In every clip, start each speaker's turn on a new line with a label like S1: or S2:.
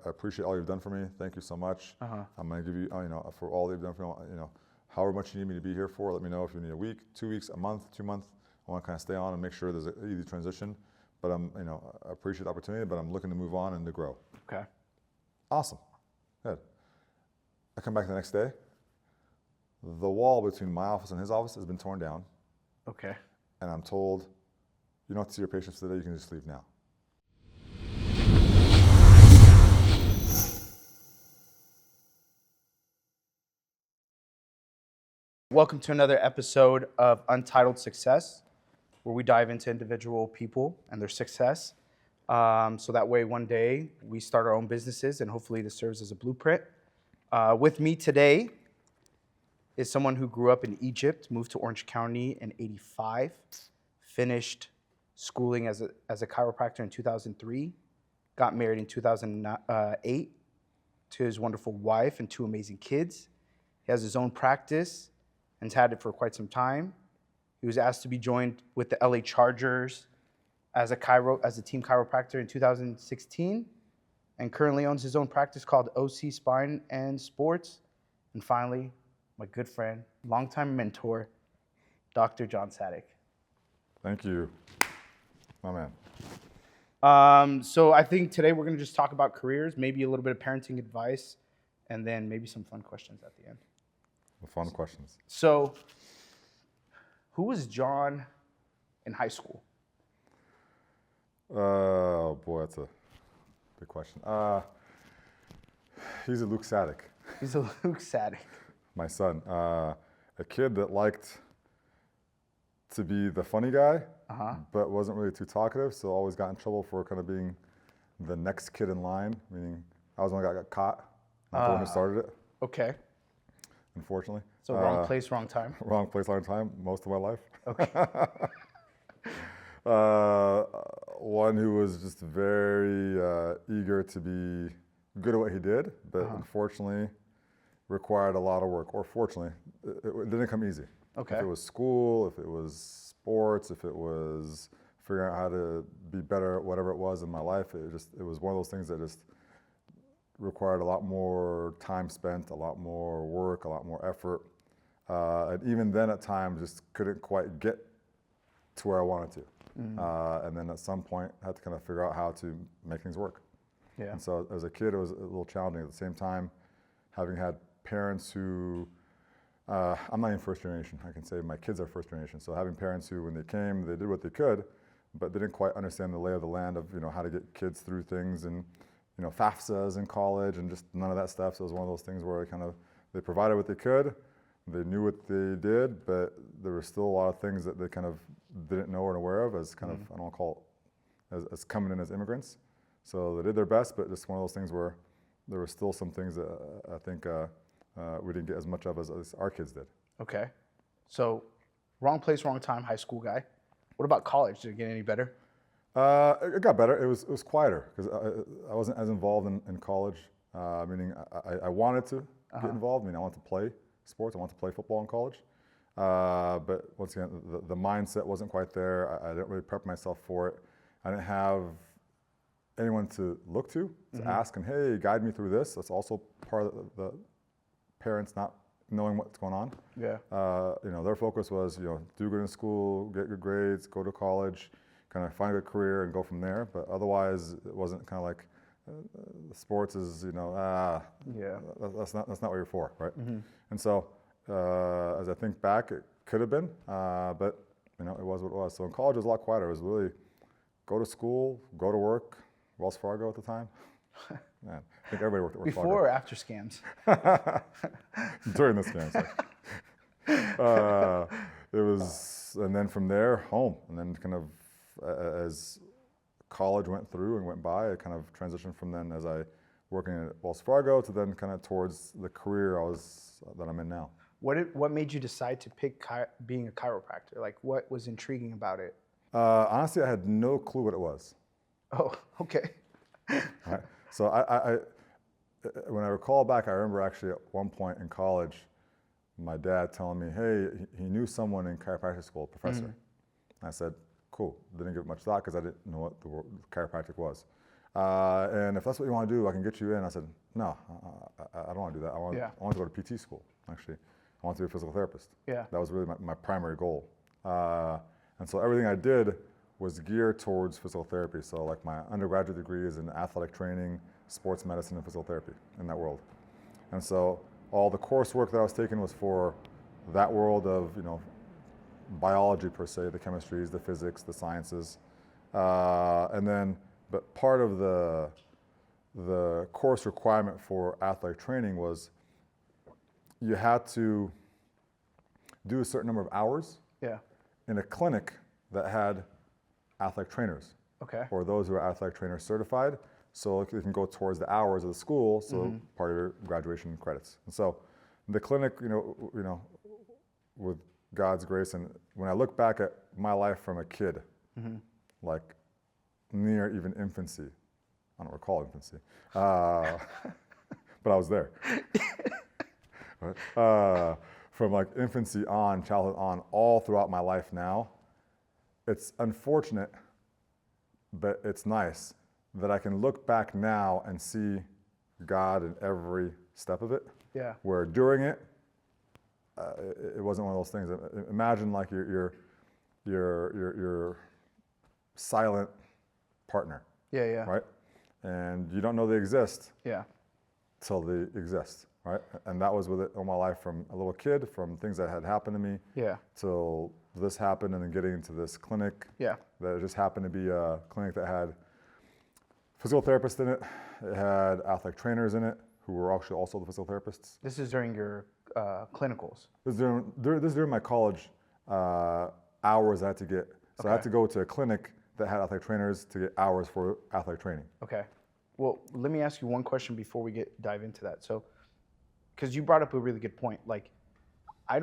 S1: I appreciate all you've done for me. Thank you so much. I'm going to give you, for all you've done for me, however much you need me to be here for, let me know if you need a week, 2 weeks, a month, 2 months. I want to kind of stay on and make sure there's an easy transition. But I appreciate the opportunity, but I'm looking to move on and to grow.
S2: Okay.
S1: Awesome. Good. I come back the next day. The wall between my office and his office has been torn down.
S2: Okay.
S1: And I'm told, you don't have to see your patients today, you can just leave now.
S2: Welcome to another episode of Untitled Success, where we dive into individual people and their success. So that way one day we start our own businesses and hopefully this serves as a blueprint. With me today is someone who grew up in Egypt, moved to Orange County in '85, finished schooling as a chiropractor in 2003, got married in 2008 to his wonderful wife and 2 amazing kids. He has his own practice and has had it for quite some time. He was asked to be joined with the LA Chargers as a team chiropractor in 2016, and currently owns his own practice called OC Spine and Sports. And finally, my good friend, longtime mentor, Dr. John Saddik.
S1: Thank you, my man.
S2: So I think today we're going to just talk about careers, maybe a little bit of parenting advice, and then maybe some fun questions at the end.
S1: The fun questions.
S2: So, who was John in high school?
S1: Oh boy, that's a big question. He's a Luke Saddik.
S2: He's a Luke Saddik.
S1: My son, a kid that liked to be the funny guy, but wasn't really too talkative, so always got in trouble for kind of being the next kid in line, meaning I was the one that got caught, not the one who started it.
S2: Okay.
S1: Unfortunately.
S2: So wrong place, wrong time?
S1: Wrong place, wrong time, most of my life.
S2: Okay.
S1: One who was just very eager to be good at what he did, but unfortunately required a lot of work, or fortunately, it didn't come easy.
S2: Okay.
S1: If it was school, if it was sports, if it was figuring out how to be better at whatever it was in my life, it was one of those things that just required a lot more time spent, a lot more work, a lot more effort. And even then at times just couldn't quite get to where I wanted to. And then at some point I had to kind of figure out how to make things work.
S2: Yeah.
S1: And so as a kid, it was a little challenging. At the same time, having had parents who, I'm not even first generation. I can say my kids are first generation. So having parents who, when they came, they did what they could, but they didn't quite understand the lay of the land of, how to get kids through things and, FAFSAs in college and just none of that stuff. So it was one of those things where they provided what they could, they knew what they did, but there were still a lot of things that they kind of didn't know or aware of as kind of, I don't want to call it, as coming in as immigrants. So they did their best, but just one of those things where there were still some things that I think we didn't get as much of as our kids did.
S2: Okay. So wrong place, wrong time, high school guy. What about college? Did it get any better?
S1: It got better. It was quieter because I wasn't as involved in college, meaning I wanted to get involved. I wanted to play sports. I wanted to play football in college. But once again, the mindset wasn't quite there. I didn't really prep myself for it. I didn't have anyone to look to ask and, hey, guide me through this. That's also part of the parents not knowing what's going on.
S2: Yeah.
S1: Their focus was, do good in school, get good grades, go to college, kind of find a good career and go from there. But otherwise, it wasn't kind of like sports is, that's not what you're for, right? And so as I think back, it could have been, but it was what it was. So in college, it was a lot quieter. It was really go to school, go to work. Wells Fargo at the time. Man, I think everybody worked at Wells Fargo.
S2: Before or after scams?
S1: During the scams. It was, and then from there, home. And then kind of as college went through and went by, I kind of transitioned from then as I working at Wells Fargo to then kind of towards the career that I'm in now.
S2: What made you decide to pick being a chiropractor? Like, what was intriguing about it?
S1: Honestly, I had no clue what it was.
S2: Oh, okay.
S1: Right. So I when I recall back, I remember actually at one point in college, my dad telling me, hey, he knew someone in chiropractic school, a professor. I said, cool. Didn't give it much thought because I didn't know what the chiropractic was. And if that's what you want to do, I can get you in. I said, no, I don't want to do that. I want to go to PT school, actually. I want to be a physical therapist.
S2: Yeah.
S1: That was really my primary goal. And so everything I did was geared towards physical therapy. So like my undergraduate degree is in athletic training, sports medicine, and physical therapy in that world. And so all the coursework that I was taking was for that world of, biology per se, the chemistries, the physics, the sciences. But part of the course requirement for athletic training was you had to do a certain number of hours in a clinic that had athletic trainers.
S2: Okay.
S1: Or those who are athletic trainer certified. So it can go towards the hours of the school, so part of your graduation credits. And so the clinic, with God's grace, and when I look back at my life from a kid, like near even infancy, I don't recall infancy, but I was there. Right? From like infancy on, childhood on, all throughout my life now, it's unfortunate, but it's nice that I can look back now and see God in every step of it.
S2: Yeah.
S1: Where during it, it wasn't one of those things. Imagine like your silent partner.
S2: Yeah, yeah.
S1: Right? And you don't know they exist.
S2: Yeah.
S1: Till they exist, right? And that was with it all my life, from a little kid, from things that had happened to me.
S2: Yeah.
S1: Till this happened, and then getting into this clinic.
S2: Yeah.
S1: That just happened to be a clinic that had physical therapists in it. It had athletic trainers in it who were actually also the physical therapists.
S2: This is during your clinicals.
S1: This is during my college hours I had to get. So I had to go to a clinic that had athletic trainers to get hours for athletic training.
S2: Okay. Well, let me ask you one question before we dive into that. So, because you brought up a really good point. Like, I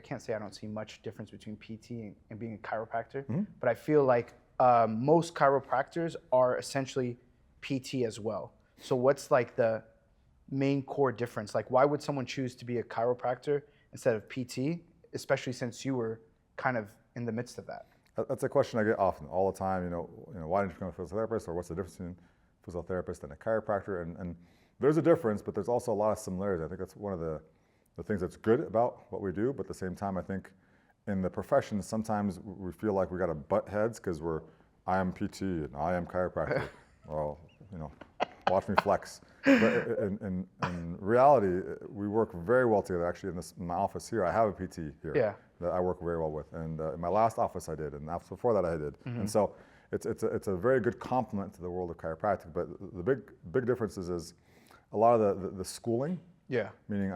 S2: can't say I don't see much difference between PT and being a chiropractor, but I feel like most chiropractors are essentially PT as well. So what's like the main core difference? Like, why would someone choose to be a chiropractor instead of PT, especially since you were kind of in the midst of that?
S1: That's a question I get often, all the time. Why didn't you become a physical therapist, or what's the difference between a physical therapist and a chiropractor? And there's a difference, but there's also a lot of similarities. I think that's one of the things that's good about what we do. But at the same time, I think in the profession, sometimes we feel like we got to butt heads because I am PT and I am chiropractor. Well, watch me flex. But in reality, we work very well together. Actually, in my office here, I have a PT here that I work very well with. And in my last office, I did, and before that, I did. And so it's a very good complement to the world of chiropractic. But the big difference is a lot of the schooling.
S2: Yeah.
S1: Meaning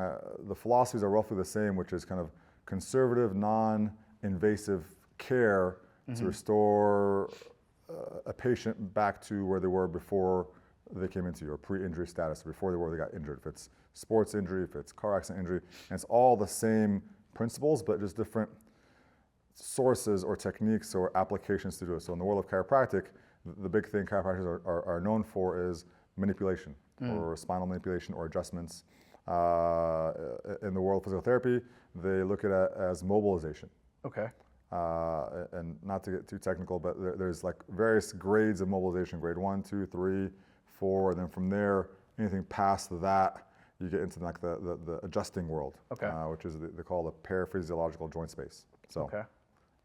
S1: the philosophies are roughly the same, which is kind of conservative, non-invasive care to restore a patient back to where they were before they came into your pre-injury status, before they got injured. If it's sports injury, if it's car accident injury, and it's all the same principles, but just different sources or techniques or applications to do it. So in the world of chiropractic, the big thing chiropractors are known for is manipulation, or spinal manipulation, or adjustments. In the world of physical therapy, they look at it as mobilization.
S2: Okay.
S1: And not to get too technical, but there's like various grades of mobilization: grade 1, 2, 3, 4, and then from there, anything past that, you get into like the adjusting world, which is they call the paraphysiological joint space. So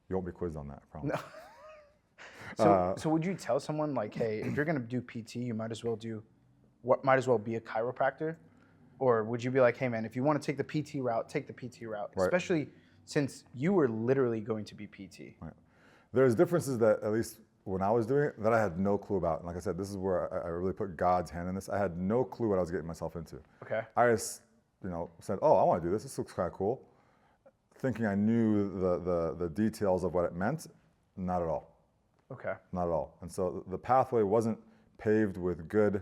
S1: you won't be quizzed on that, I promise.
S2: No. So would you tell someone like, hey, if you're going to do PT, you might as well be a chiropractor? Or would you be like, hey man, if you want to take the PT route, take the PT route, especially since you were literally going to be PT? Right.
S1: There's differences that, at least when I was doing it, that I had no clue about. And like I said, this is where I really put God's hand in this. I had no clue what I was getting myself into. Okay. I just, said, oh, I want to do this. This looks kind of cool. Thinking I knew the details of what it meant. Not at all. Okay. Not at all. And so the pathway wasn't paved with good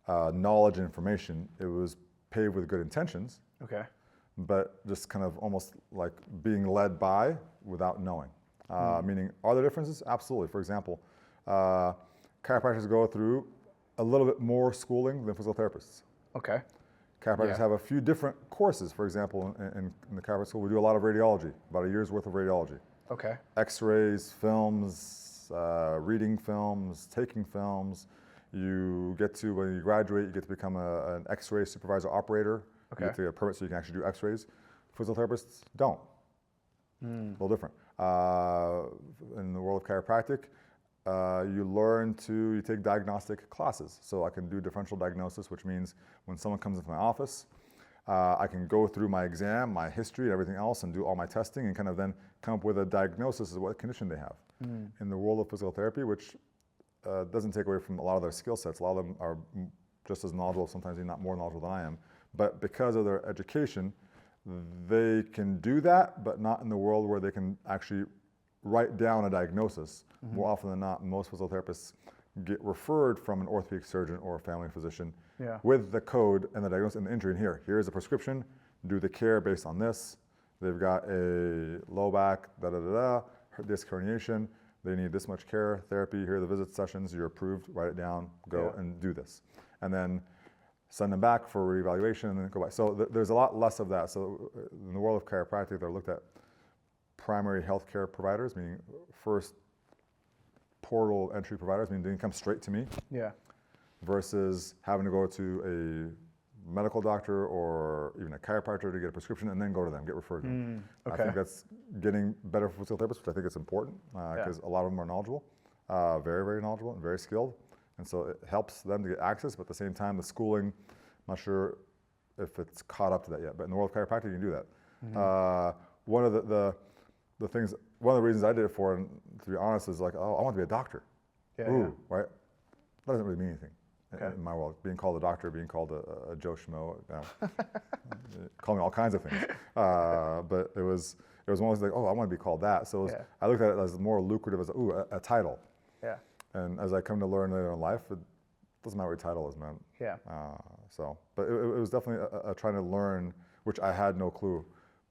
S1: knowledge and information. It was paved with good intentions. Okay. But just kind of almost like being led by without knowing. Meaning, are there differences? Absolutely. For example, chiropractors go through a little bit more schooling than physical therapists. Okay. Chiropractors have a few different courses. For example, in the chiropractic school, we do a lot of radiology, about a year's worth of radiology. Okay. X-rays, films, reading films, taking films, You get to, when you graduate, you get to become an X-ray supervisor operator.
S2: Okay.
S1: You get to get a permit so you can actually do X-rays. Physical therapists don't. A little different. In the world of chiropractic, you take diagnostic classes. So I can do differential diagnosis, which means when someone comes into my office, I can go through my exam, my history, and everything else, and do all my testing, and kind of then come up with a diagnosis of what condition they have. In the world of physical therapy, which doesn't take away from a lot of their skill sets. A lot of them are just as knowledgeable, sometimes even not more knowledgeable than I am. But because of their education, they can do that, but not in the world where they can actually write down a diagnosis. More often than not, most physical therapists get referred from an orthopedic surgeon or a family physician with the code and the diagnosis and the injury. And here's a prescription, do the care based on this. They've got a low back, disc herniation. They need this much care, therapy, here are the visit sessions, you're approved, write it down, go and do this. And then send them back for reevaluation and then go back. So there's a lot less of that. So in the world of chiropractic, they're looked at primary healthcare providers, meaning first portal entry providers, meaning they can come straight to me. Versus having to go to a medical doctor or even a chiropractor to get a prescription and then go to them, get referred to them. I think that's getting better for physical therapists, which I think is important because a lot of them are knowledgeable, very, very knowledgeable and very skilled. And so it helps them to get access, but at the same time, the schooling, I'm not sure if it's caught up to that yet, but in the world of chiropractic, you can do that. One of the things, one of the reasons I did it for, and to be honest, is like, oh, I want to be a doctor. Right? That doesn't really mean anything. In my world, being called a doctor, being called a Joe Schmo, call me all kinds of things. But it was one of those like, oh, I want to be called that. So I looked at it as more lucrative as a title. And as I come to learn later in life, it doesn't matter what your title is, man. But it was definitely a trying to learn, which I had no clue,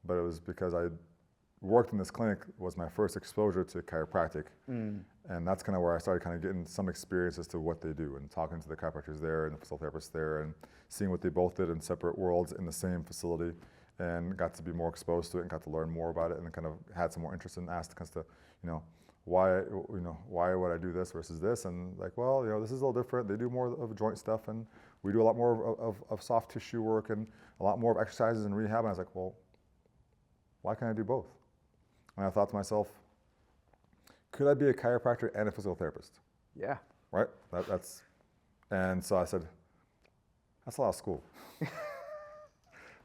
S1: but it was because I worked in this clinic was my first exposure to chiropractic. And that's kind of where I started kind of getting some experience as to what they do and talking to the chiropractors there and the physical therapists there and seeing what they both did in separate worlds in the same facility and got to be more exposed to it and got to learn more about it and kind of had some more interest and asked as to, why would I do this versus this? And like, well, this is a little different. They do more of joint stuff and we do a lot more of soft tissue work and a lot more of exercises and rehab. And I was like, well, why can't I do both? And I thought to myself, could I be a chiropractor and a physical therapist? Right? And so I said, that's a lot of school.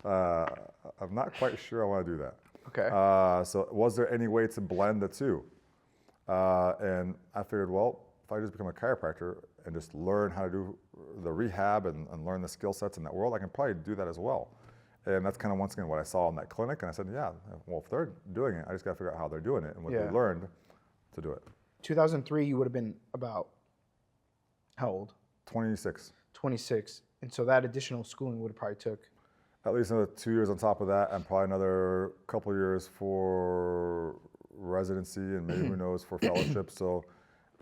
S1: I'm not quite sure I want to do that. So was there any way to blend the two? And I figured, well, if I just become a chiropractor and just learn how to do the rehab and learn the skill sets in that world, I can probably do that as well. And that's kind of once again what I saw in that clinic. And I said, well, if they're doing it, I just got to figure out how they're doing it and what they learned to do it.
S2: 2003, you would have been about how old?
S1: 26.
S2: 26. And so that additional schooling would have probably took?
S1: At least another 2 years on top of that and probably another couple of years for residency and maybe who knows for fellowship. So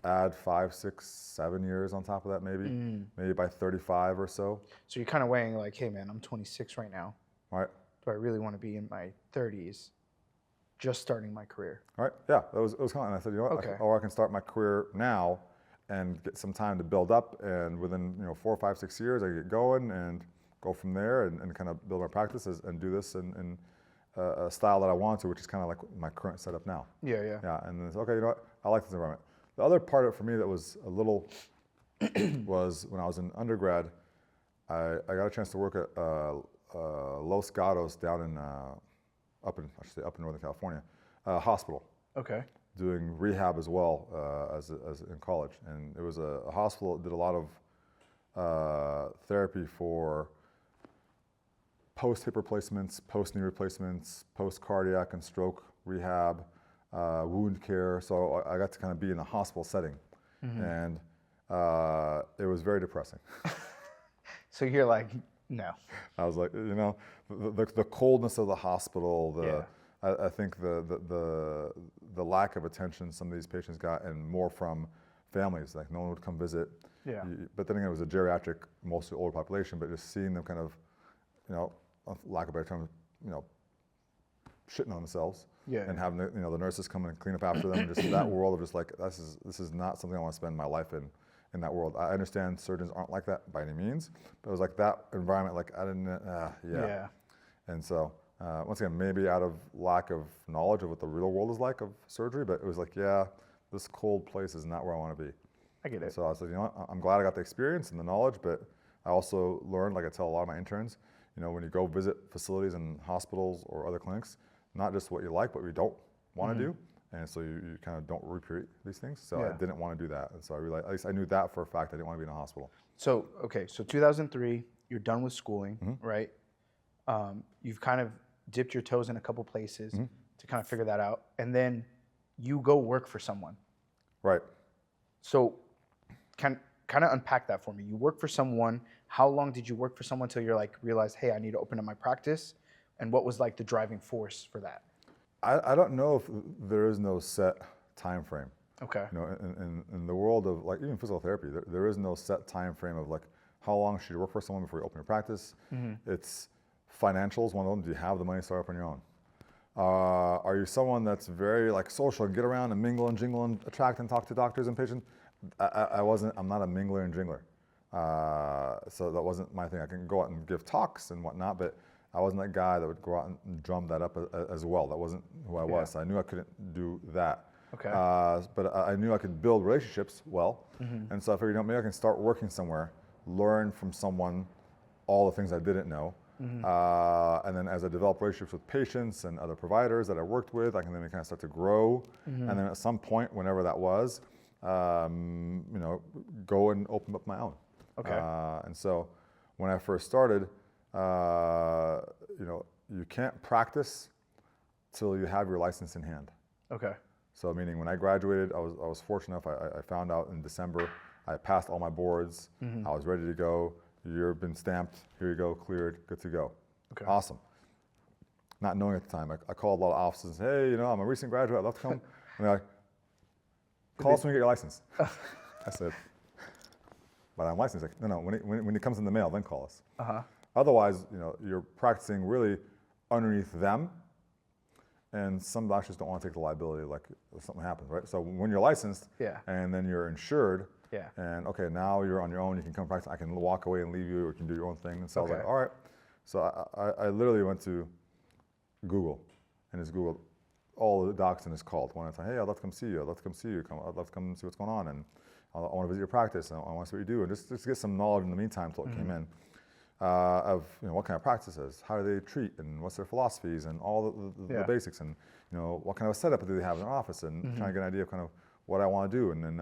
S1: add 5, 6, 7 years on top of that maybe by 35 or so. So
S2: you're kind of weighing like, hey man, I'm 26 right now.
S1: Right.
S2: Do I really want to be in my 30s? Just starting my career.
S1: Right. Yeah, it was kind of, and I said, you know what, I can start my career now and get some time to build up, and within 4, 5, 6 years, I get going and go from there and kind of build my practices and do this in a style that I want to, which is kind of like my current setup now. Yeah, and then it's okay, I like this environment. The other part of it for me that was a little was when I was in undergrad, I got a chance to work at Los Gatos down in up in Northern California, hospital. Doing rehab as well as in college, and it was a hospital that did a lot of therapy for post hip replacements, post knee replacements, post cardiac and stroke rehab, wound care. So I got to kind of be in a hospital setting, and it was very depressing.
S2: So you're like, no.
S1: I was like, the coldness of the hospital, I think the lack of attention some of these patients got, and more from families, like no one would come visit. But then again, it was a geriatric, mostly older population, but just seeing them kind of, lack of a better term, shitting on themselves, and having the nurses come and clean up after them, and just that world of just like, this is not something I want to spend my life in in that world. I understand surgeons aren't like that by any means, but it was like that environment, like I didn't, yeah. And so, once again, maybe out of lack of knowledge of what the real world is like of surgery, but it was like, yeah, this cold place is not where I want to be.
S2: I get it.
S1: So I was like, you know what, I'm glad I got the experience and the knowledge, but I also learned, like I tell a lot of my interns, you know, when you go visit facilities and hospitals or other clinics, not just what you like, but what you don't want to do. And so you kind of don't repeat these things. So I didn't want to do that. And so I realized, at least I knew that for a fact, I didn't want to be in a hospital.
S2: So, okay, so 2003, you're done with schooling, right? You've kind of dipped your toes in a couple places to kind of figure that out. And then you go work for someone.
S1: Right.
S2: So kind of unpack that for me. You work for someone. How long did you work for someone till you're like, realized, hey, I need to open up my practice? And what was like the driving force for that?
S1: I don't know if there is no set time frame.
S2: Okay.
S1: You know, in the world of like even physical therapy, there is no set time frame of like how long should you work for someone before you open your practice. It's financials, one of them. Do you have the money to start up on your own? Are you someone that's very like social and get around and mingle and jingle and attract and talk to doctors and patients? I'm not a mingler and jingler. So that wasn't my thing. I can go out and give talks and whatnot, but I wasn't that guy that would go out and drum that up as well. That wasn't who I was. So I knew I couldn't do that.
S2: Okay.
S1: But I knew I could build relationships well. And so I figured, you know, maybe I can start working somewhere, learn from someone all the things I didn't know. And then as I develop relationships with patients and other providers that I worked with, I can then kind of start to grow. And then at some point, whenever that was, you know, go and open up my own.
S2: Okay.
S1: And so when I first started, you know, you can't practice till you have your license in hand.
S2: Okay.
S1: So meaning when I graduated, I was fortunate enough, I found out in December, I passed all my boards, I was ready to go, you've been stamped, here you go, cleared, good to go.
S2: Okay.
S1: Awesome. Not knowing at the time, I called a lot of offices and said, hey, you know, I'm a recent graduate, I'd love to come. And they're like, call us when you get your license. I said, but I'm licensed. Like, no, when it comes in the mail, then call us. Otherwise, you know, you're practicing really underneath them, and some doctors don't want to take the liability, like if something happens, right? So when you're licensed, and then you're insured, and okay, now you're on your own, you can come practice, I can walk away and leave you, or you can do your own thing. And so I was like, all right. So I literally went to Google, and just Googled all the docs and just called one at a time. Hey, I'd love to come see you. I'd love to come see you. I'd love to come and see what's going on, and I want to visit your practice, and I want to see what you do, and just get some knowledge in the meantime until it came in. Of, you know, what kind of practices, how do they treat, and what's their philosophies, and all the basics, and you know, what kind of a setup do they have in their office, and trying to get an idea of kind of what I want to do. And then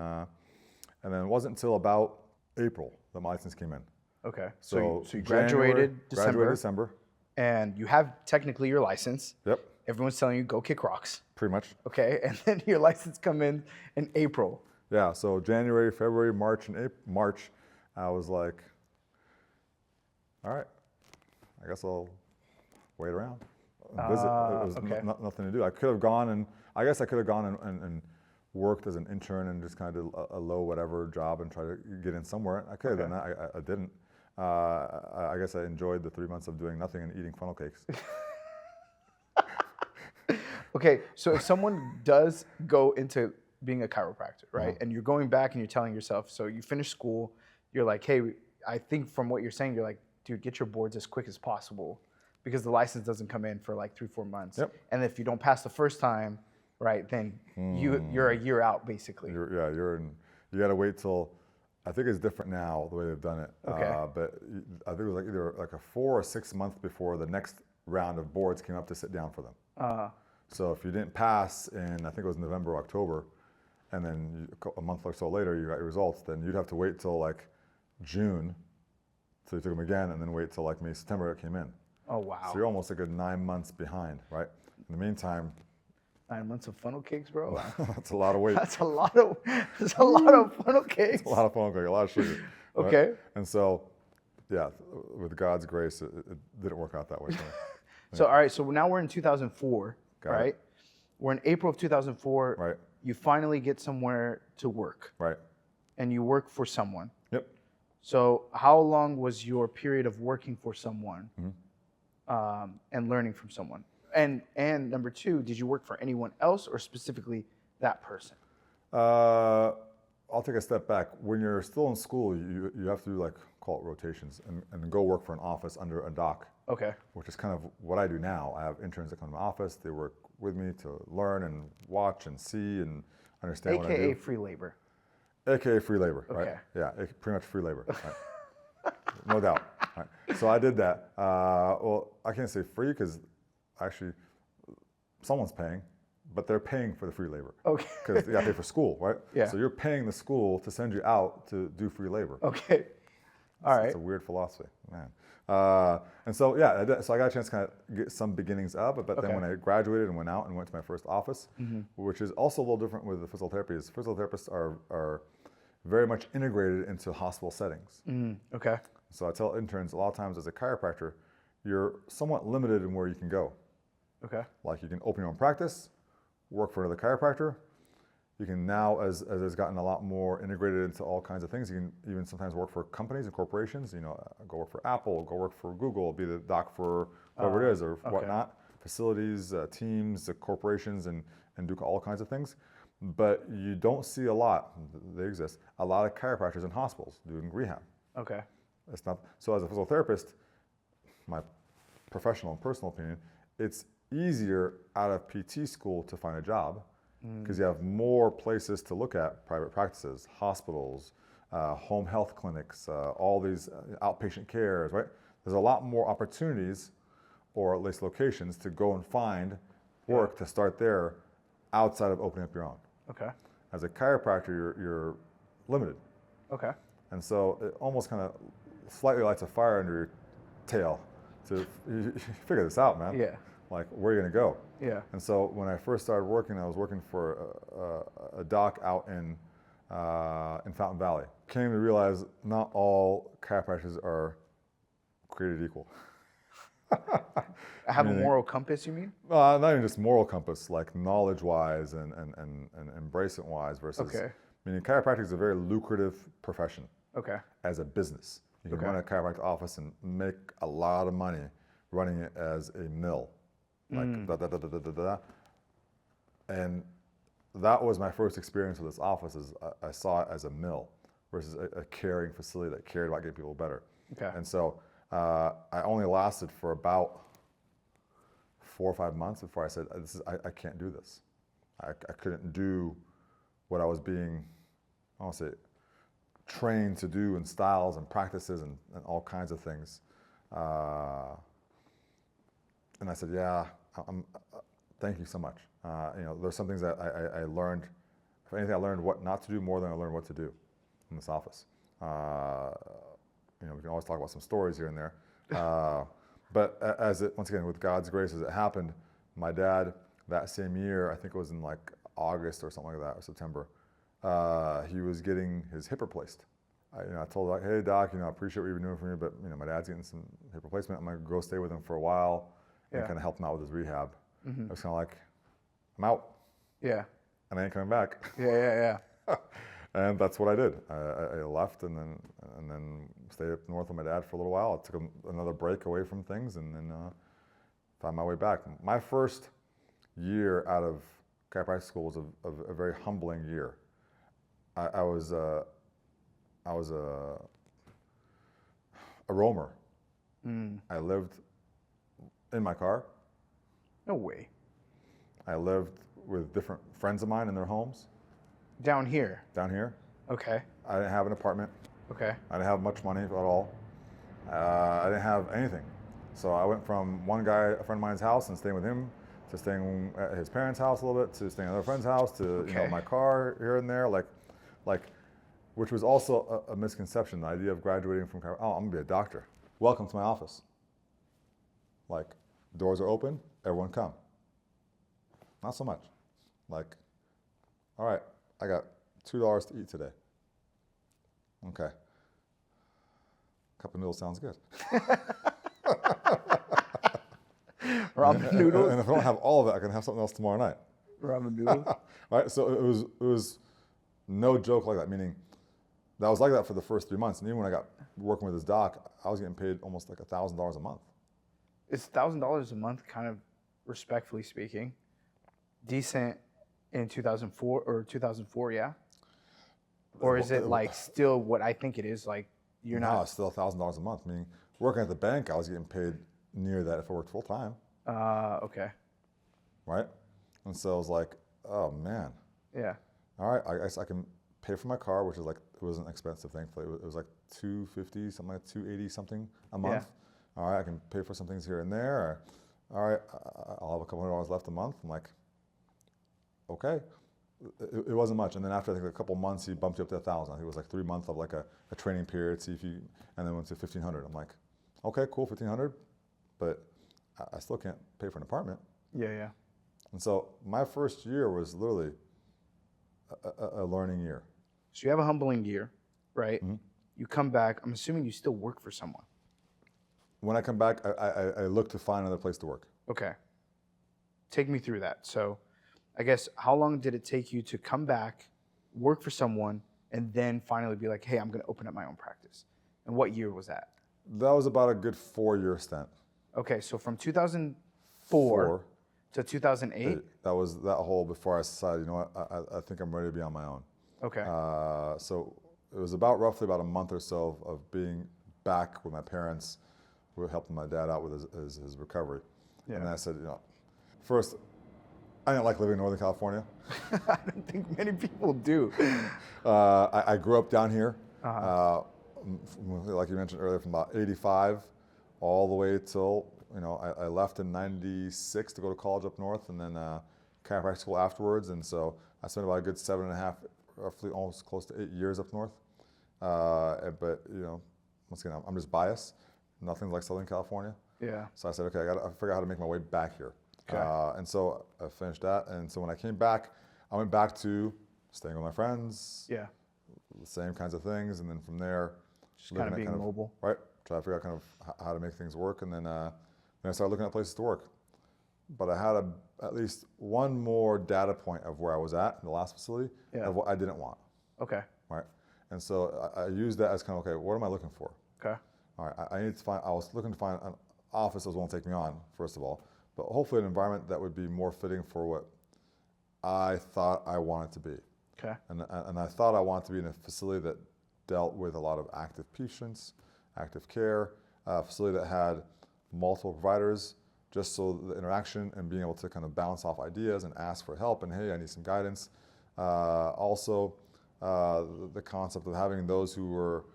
S1: it wasn't until about April that my license came in.
S2: Okay.
S1: So
S2: you graduated
S1: December,
S2: and you have technically your license.
S1: Yep.
S2: Everyone's telling you go kick rocks.
S1: Pretty much.
S2: Okay, and then your license come in April.
S1: Yeah. So January, February, March, and March, I was like, all right, I guess I'll wait around, visit. It was nothing to do. I could have gone and worked as an intern and just kind of did a low whatever job and try to get in somewhere. I could have done that. I didn't. I guess I enjoyed the 3 months of doing nothing and eating funnel cakes.
S2: Okay, so if someone does go into being a chiropractor, right, and you're going back and you're telling yourself, so you finish school, you're like, hey, I think from what you're saying, you're like, dude, get your boards as quick as possible because the license doesn't come in for like 3-4 months.
S1: Yep.
S2: And if you don't pass the first time, right, then you're a year out basically.
S1: You got to wait till, I think it's different now the way they've done it.
S2: Okay.
S1: But I think it was like either like a 4 or 6 months before the next round of boards came up to sit down for them. So if you didn't pass in, I think it was November or October, and then a month or so later you got your results, then you'd have to wait till like June. So you took them again, and then wait till like May, September it came in.
S2: Oh wow!
S1: So you're almost like a 9 months behind, right? In the meantime,
S2: 9 months of funnel cakes, bro.
S1: That's a lot of weight.
S2: That's a lot of funnel cakes.
S1: It's a lot of funnel cake, a lot of sugar. Right?
S2: Okay.
S1: And so, yeah, with God's grace, it didn't work out that way.
S2: So all right, so now we're in 2004,
S1: Got
S2: right?
S1: it.
S2: We're in April of 2004.
S1: Right.
S2: You finally get somewhere to work.
S1: Right.
S2: And you work for someone.
S1: Yep.
S2: So how long was your period of working for someone and learning from someone? And number two, did you work for anyone else or specifically that person?
S1: I'll take a step back. When you're still in school, you have to do like, call it rotations, and go work for an office under a doc.
S2: Okay.
S1: Which is kind of what I do now. I have interns that come to my office. They work with me to learn and watch and see and understand what I do.
S2: AKA free labor.
S1: AKA free labor, right?
S2: Okay.
S1: Yeah, pretty much free labor. Right? No doubt. Right? So I did that. Well, I can't say free because actually someone's paying, but they're paying for the free labor.
S2: Okay.
S1: Because they got to pay for school, right?
S2: Yeah.
S1: So you're paying the school to send you out to do free labor.
S2: Okay. All right.
S1: It's a weird philosophy, man. And so, yeah, so I got a chance to kind of get some beginnings of it, but then when I graduated and went out and went to my first office, which is also a little different with the physical therapy, is physical therapists are very much integrated into hospital settings.
S2: Okay.
S1: So I tell interns a lot of times as a chiropractor, you're somewhat limited in where you can go.
S2: Okay.
S1: Like you can open your own practice, work for another chiropractor. You can now, as it's gotten a lot more integrated into all kinds of things, you can even sometimes work for companies and corporations. You know, go work for Apple, go work for Google, be the doc for whatever it is or whatnot. Facilities, teams, corporations, and do all kinds of things. But you don't see a lot. They exist. A lot of chiropractors in hospitals doing rehab.
S2: Okay.
S1: It's not so. As a physical therapist, my professional and personal opinion, it's easier out of PT school to find a job. Because you have more places to look at, private practices, hospitals, home health clinics, all these outpatient cares, right? There's a lot more opportunities, or at least locations, to go and find work to start there outside of opening up your own.
S2: Okay.
S1: As a chiropractor, you're limited.
S2: Okay.
S1: And so it almost kind of slightly lights a fire under your tail to figure this out, man.
S2: Yeah.
S1: Like, where are you going to go?
S2: Yeah.
S1: And so when I first started working, I was working for a doc out in Fountain Valley. Came to realize not all chiropractors are created equal.
S2: I have a moral compass, you mean?
S1: Not even just moral compass, like knowledge-wise and embracement-wise versus, meaning chiropractic is a very lucrative profession.
S2: Okay.
S1: As a business. You can run a chiropractic office and make a lot of money running it as a mill. Like And that was my first experience with this office. Is I saw it as a mill versus a caring facility that cared about getting people better.
S2: Okay.
S1: And so I only lasted for about 4 or 5 months before I said, I can't do this. I couldn't do what I was being, I want to say, trained to do in styles and practices and all kinds of things. And I said, yeah, thank you so much. There's some things that I learned. If anything, I learned what not to do more than I learned what to do in this office. We can always talk about some stories here and there. But once again, with God's grace, as it happened, my dad, that same year, I think it was in like August or something like that, or September, he was getting his hip replaced. I told him, like, hey, doc, I appreciate what you've been doing for me, but my dad's getting some hip replacement. I'm gonna go stay with him for a while and kind of help him out with his rehab. I was kind of like, I'm out. Yeah. And I ain't coming back.
S2: Yeah.
S1: And that's what I did. I left and then stayed up north with my dad for a little while. I took another break away from things and then found my way back. My first year out of chiropractic school was a very humbling year. I was a roamer. I lived in my car.
S2: No way.
S1: I lived with different friends of mine in their homes.
S2: Down here?
S1: Down here.
S2: Okay.
S1: I didn't have an apartment.
S2: Okay.
S1: I didn't have much money at all. I didn't have anything. So I went from one guy, a friend of mine's house, and staying with him, to staying at his parents' house a little bit, to staying at another friend's house, to my car here and there, like, which was also a misconception. The idea of graduating from I'm gonna be a doctor. Welcome to my office. Like, doors are open, everyone come. Not so much. Like, all right, I got $2 to eat today. Okay. Cup of noodles sounds good.
S2: Ramen noodles.
S1: And if I don't have all of it, I can have something else tomorrow night.
S2: Ramen noodles.
S1: Right. So it was no joke like that. Meaning, that was like that for the first 3 months. And even when I got working with this doc, I was getting paid almost like $1,000 a month.
S2: Is $1,000 a month, kind of, respectfully speaking, decent in 2004 or 2004? Yeah. Or is it like still what I think it is? Like you're
S1: No,
S2: not.
S1: it's still $1,000 a month. I mean, working at the bank, I was getting paid near that if I worked full time,
S2: Okay.
S1: right? And so I was like, oh man,
S2: Yeah.
S1: all right, I guess I can pay for my car, which is like, it wasn't expensive, thankfully. It was like $250, something like $280 something a month. All right, I can pay for some things here and there. All right, I'll have a couple $100 left a month. I'm like, okay. It wasn't much, and then after I think a couple months, he bumped you up to 1,000. I think it was like 3 months of like a training period, see if you, and then went to 1,500. I'm like, okay, cool, 1,500, but I still can't pay for an apartment.
S2: Yeah.
S1: And so my first year was literally a learning year.
S2: So you have a humbling year, right?
S1: Mm-hmm.
S2: You come back. I'm assuming you still work for someone.
S1: When I come back, I look to find another place to work.
S2: Okay. Take me through that. So I guess how long did it take you to come back, work for someone, and then finally be like, hey, I'm going to open up my own practice? And what year was that?
S1: That was about a good 4-year stint.
S2: Okay, so from 2004 to 2008?
S1: That was that whole before I decided, you know what, I think I'm ready to be on my own.
S2: Okay.
S1: So it was roughly about a month or so of being back with my parents. We were helping my dad out with his recovery.
S2: Yeah.
S1: And I said, you know, first, I didn't like living in Northern California.
S2: I don't think many people do.
S1: I grew up down here, like you mentioned earlier, from about 85 all the way till, you know, I left in 96 to go to college up north, and then chiropractic school afterwards. And so I spent about a good 7.5, roughly almost close to 8 years up north. But, you know, once again, I'm just biased. Nothing's like Southern California.
S2: Yeah.
S1: So I said, okay, I figure out how to make my way back here.
S2: Okay.
S1: And so I finished that. And so when I came back, I went back to staying with my friends.
S2: Yeah.
S1: The same kinds of things. And then from there,
S2: Just kind of being mobile.
S1: Right. Try to figure out kind of how to make things work. And then I started looking at places to work. But I had at least one more data point of where I was at in the last facility of what I didn't want.
S2: Okay.
S1: Right. And so I used that as kind of, okay, what am I looking for?
S2: Okay.
S1: All right, I need to find. I was looking to find an office that was willing to take me on, first of all, but hopefully an environment that would be more fitting for what I thought I wanted to be.
S2: Okay.
S1: And I thought I wanted to be in a facility that dealt with a lot of active patients, active care, a facility that had multiple providers, just so the interaction and being able to kind of bounce off ideas and ask for help and, hey, I need some guidance. Also, the concept of having those who were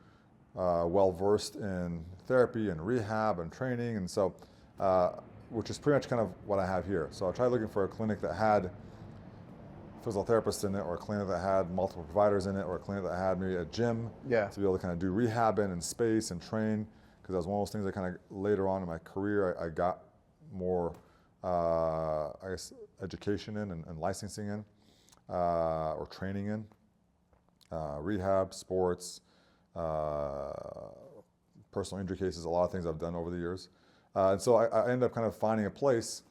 S1: well-versed in therapy and rehab and training, and so, which is pretty much kind of what I have here. So I tried looking for a clinic that had physical therapists in it, or a clinic that had multiple providers in it, or a clinic that had maybe a gym to be able to kind of do rehab in and space and train, because that was one of those things that kind of later on in my career I got more, I guess, education in and licensing in, or training in, rehab, sports, personal injury cases, a lot of things I've done over the years. And so I ended up kind of finding a place,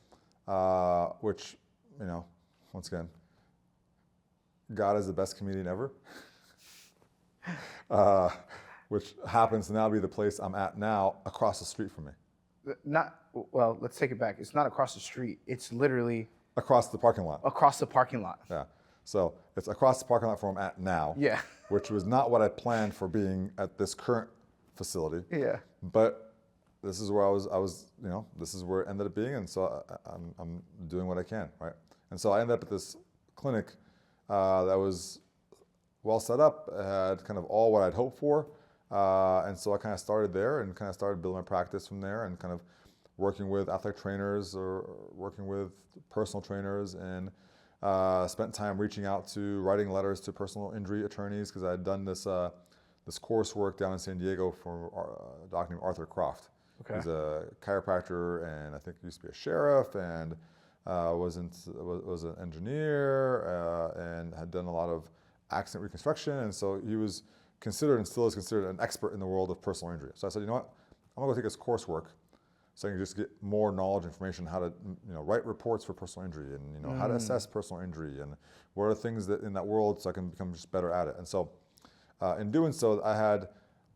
S1: which, you know, once again, God is the best comedian ever, which happens to now be the place I'm at now, across the street from me.
S2: Well, let's take it back. It's not across the street. It's literally
S1: across the parking lot.
S2: Across the parking lot.
S1: Yeah. So it's across the parking lot from where I'm at now.
S2: Yeah.
S1: Which was not what I planned for being at this current facility.
S2: Yeah.
S1: But this is where I was, you know, this is where it ended up being, and so I'm doing what I can, right? And so I ended up at this clinic that was well set up, had kind of all what I'd hoped for, and so I kind of started there and kind of started building my practice from there, and kind of working with athletic trainers or working with personal trainers, and spent time reaching out to, writing letters to personal injury attorneys, because I had done this this coursework down in San Diego for a doctor named Arthur Croft.
S2: Okay.
S1: He's a chiropractor, and I think he used to be a sheriff, and was an engineer, and had done a lot of accident reconstruction, and so he was considered, and still is considered, an expert in the world of personal injury. So I said, you know what, I'm gonna go take his coursework, so I can just get more knowledge, information, how to, you know, write reports for personal injury, and, you know, how to assess personal injury, and what are things that in that world, so I can become just better at it. And so, in doing so, I had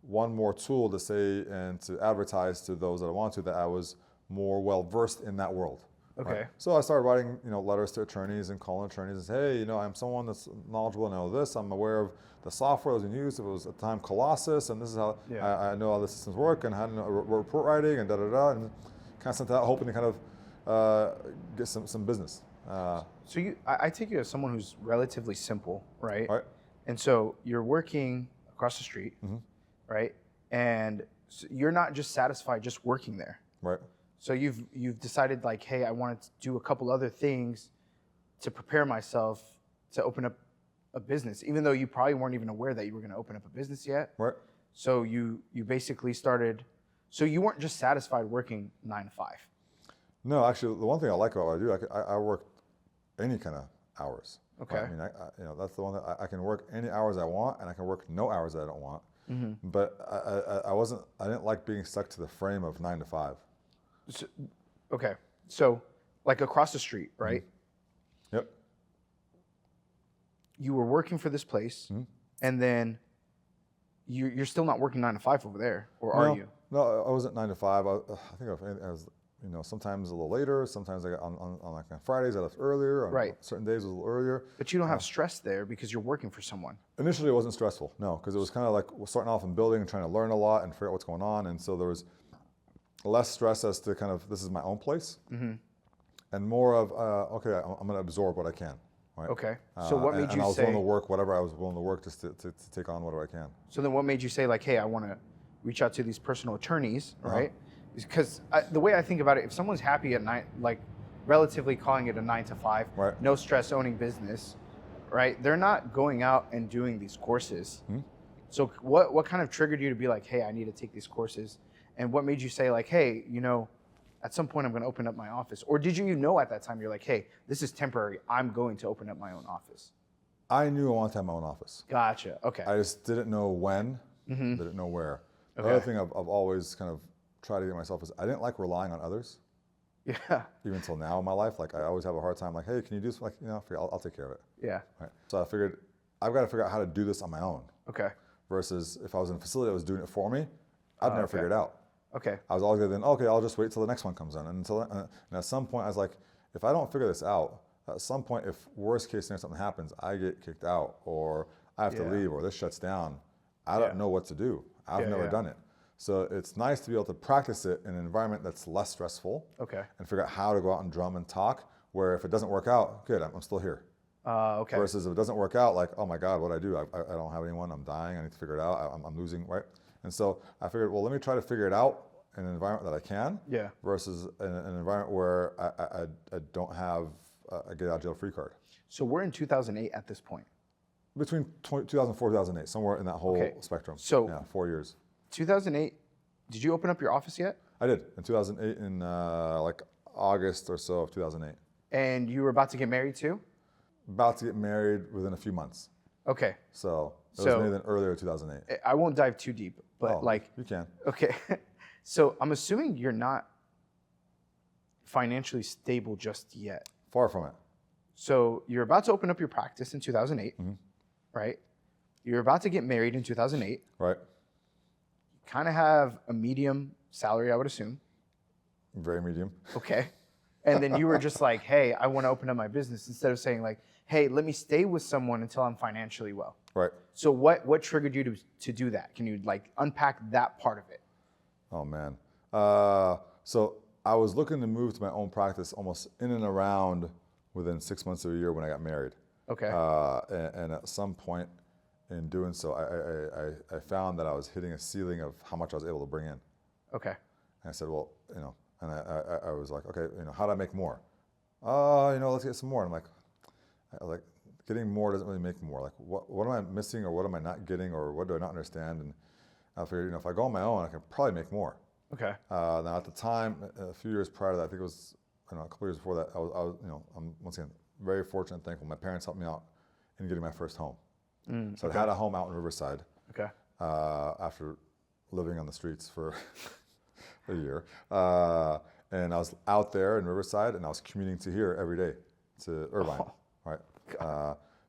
S1: one more tool to say and to advertise to those that I wanted to, that I was more well versed in that world.
S2: Okay.
S1: Right? So I started writing, letters to attorneys and calling attorneys and say, hey, I'm someone that's knowledgeable and I know this. I'm aware of the software that was being used. It was at the time Colossus, and this is how I know how the systems work and how to know report writing and da-da-da. And kind of sent that hoping to kind of get some business.
S2: So I take you as someone who's relatively simple, right?
S1: Right.
S2: And so you're working across the street, right? And so you're not just satisfied just working there.
S1: Right.
S2: So you've decided like, hey, I want to do a couple other things to prepare myself to open up a business, even though you probably weren't even aware that you were going to open up a business yet.
S1: Right.
S2: So you basically started. So you weren't just satisfied working 9 to 5.
S1: No, actually, the one thing I like about what I do, I work any kind of hours.
S2: Okay.
S1: I mean, that's the one that I can work any hours I want, and I can work no hours that I don't want. But I didn't like being stuck to the frame of 9 to 5.
S2: So, okay. So like across the street, right?
S1: Yep.
S2: You were working for this place, and then you're still not working 9 to 5 over there, or are you?
S1: No, I wasn't 9 to 5. I think I was, sometimes a little later. Sometimes I got on like on Fridays I left earlier. On certain days it was a little earlier.
S2: But you don't have stress there because you're working for someone.
S1: Initially, it wasn't stressful. No, because it was kind of like starting off in building and trying to learn a lot and figure out what's going on, and so there was less stress as to kind of this is my own place, and more of okay, I'm going to absorb what I can. Right?
S2: Okay. So what made you say?
S1: I was willing to work whatever I was willing to work just to take on whatever I can.
S2: So then what made you say like, hey, I want to reach out to these personal attorneys, right? Because the way I think about it, if someone's happy at night, like relatively calling it a 9 to 5, no stress owning business, right? They're not going out and doing these courses. So what kind of triggered you to be like, hey, I need to take these courses? And what made you say like, hey, at some point I'm going to open up my office? Or did you know at that time, you're like, hey, this is temporary. I'm going to open up my own office?
S1: I knew I wanted to have my own office.
S2: Gotcha. Okay.
S1: I just didn't know when, didn't know where. The other thing I've always kind of tried to get myself is I didn't like relying on others.
S2: Yeah.
S1: Even until now in my life, like I always have a hard time like, hey, can you do this? Like, I'll take care of it.
S2: Yeah.
S1: Right. So I figured I've got to figure out how to do this on my own.
S2: Okay.
S1: Versus if I was in a facility that was doing it for me, I'd never figure it out.
S2: Okay.
S1: I was always going to then, okay, I'll just wait till the next one comes in. And at some point I was like, if I don't figure this out, at some point, if worst case scenario something happens, I get kicked out or I have to leave or this shuts down, I don't know what to do. I've never done it. So it's nice to be able to practice it in an environment that's less stressful.
S2: Okay.
S1: And figure out how to go out and drum and talk, where if it doesn't work out, good, I'm still here.
S2: Okay.
S1: Versus if it doesn't work out, like, oh my God, what do I do? I don't have anyone, I'm dying, I need to figure it out, I'm losing, right? And so I figured, well, let me try to figure it out in an environment that I can, versus in an environment where I don't have a get out of jail free card.
S2: So we're in 2008 at this point.
S1: Between 2004 and 2008, somewhere in that whole spectrum.
S2: So
S1: 4 years.
S2: 2008, did you open up your office yet?
S1: I did, in 2008, in like August or so of 2008.
S2: And you were about to get married too?
S1: About to get married within a few months.
S2: Okay.
S1: So it was maybe earlier 2008.
S2: I won't dive too deep, but
S1: you can.
S2: Okay. So I'm assuming you're not financially stable just yet.
S1: Far from it.
S2: So you're about to open up your practice in 2008, right? You're about to get married in 2008.
S1: Right.
S2: Kind of have a medium salary, I would assume.
S1: Very medium.
S2: Okay. And then you were just like, hey, I want to open up my business, instead of saying like, hey, let me stay with someone until I'm financially well.
S1: Right.
S2: So what triggered you to do that? Can you like unpack that part of it?
S1: Oh man. So I was looking to move to my own practice almost in and around within 6 months to a year when I got married.
S2: Okay.
S1: And at some point in doing so, I found that I was hitting a ceiling of how much I was able to bring in.
S2: Okay.
S1: And I said, well, and I was like, okay, how do I make more? Let's get some more. And I'm like, getting more doesn't really make more. Like, what am I missing, or what am I not getting, or what do I not understand? And I figured, if I go on my own, I can probably make more.
S2: Okay.
S1: Now at the time, a few years prior to that, I think it was, a couple years before that, I was, I'm once again very fortunate and thankful. My parents helped me out in getting my first home. So I had a home out in Riverside.
S2: Okay.
S1: After living on the streets for a year, and I was out there in Riverside, and I was commuting to here every day, to Irvine, right?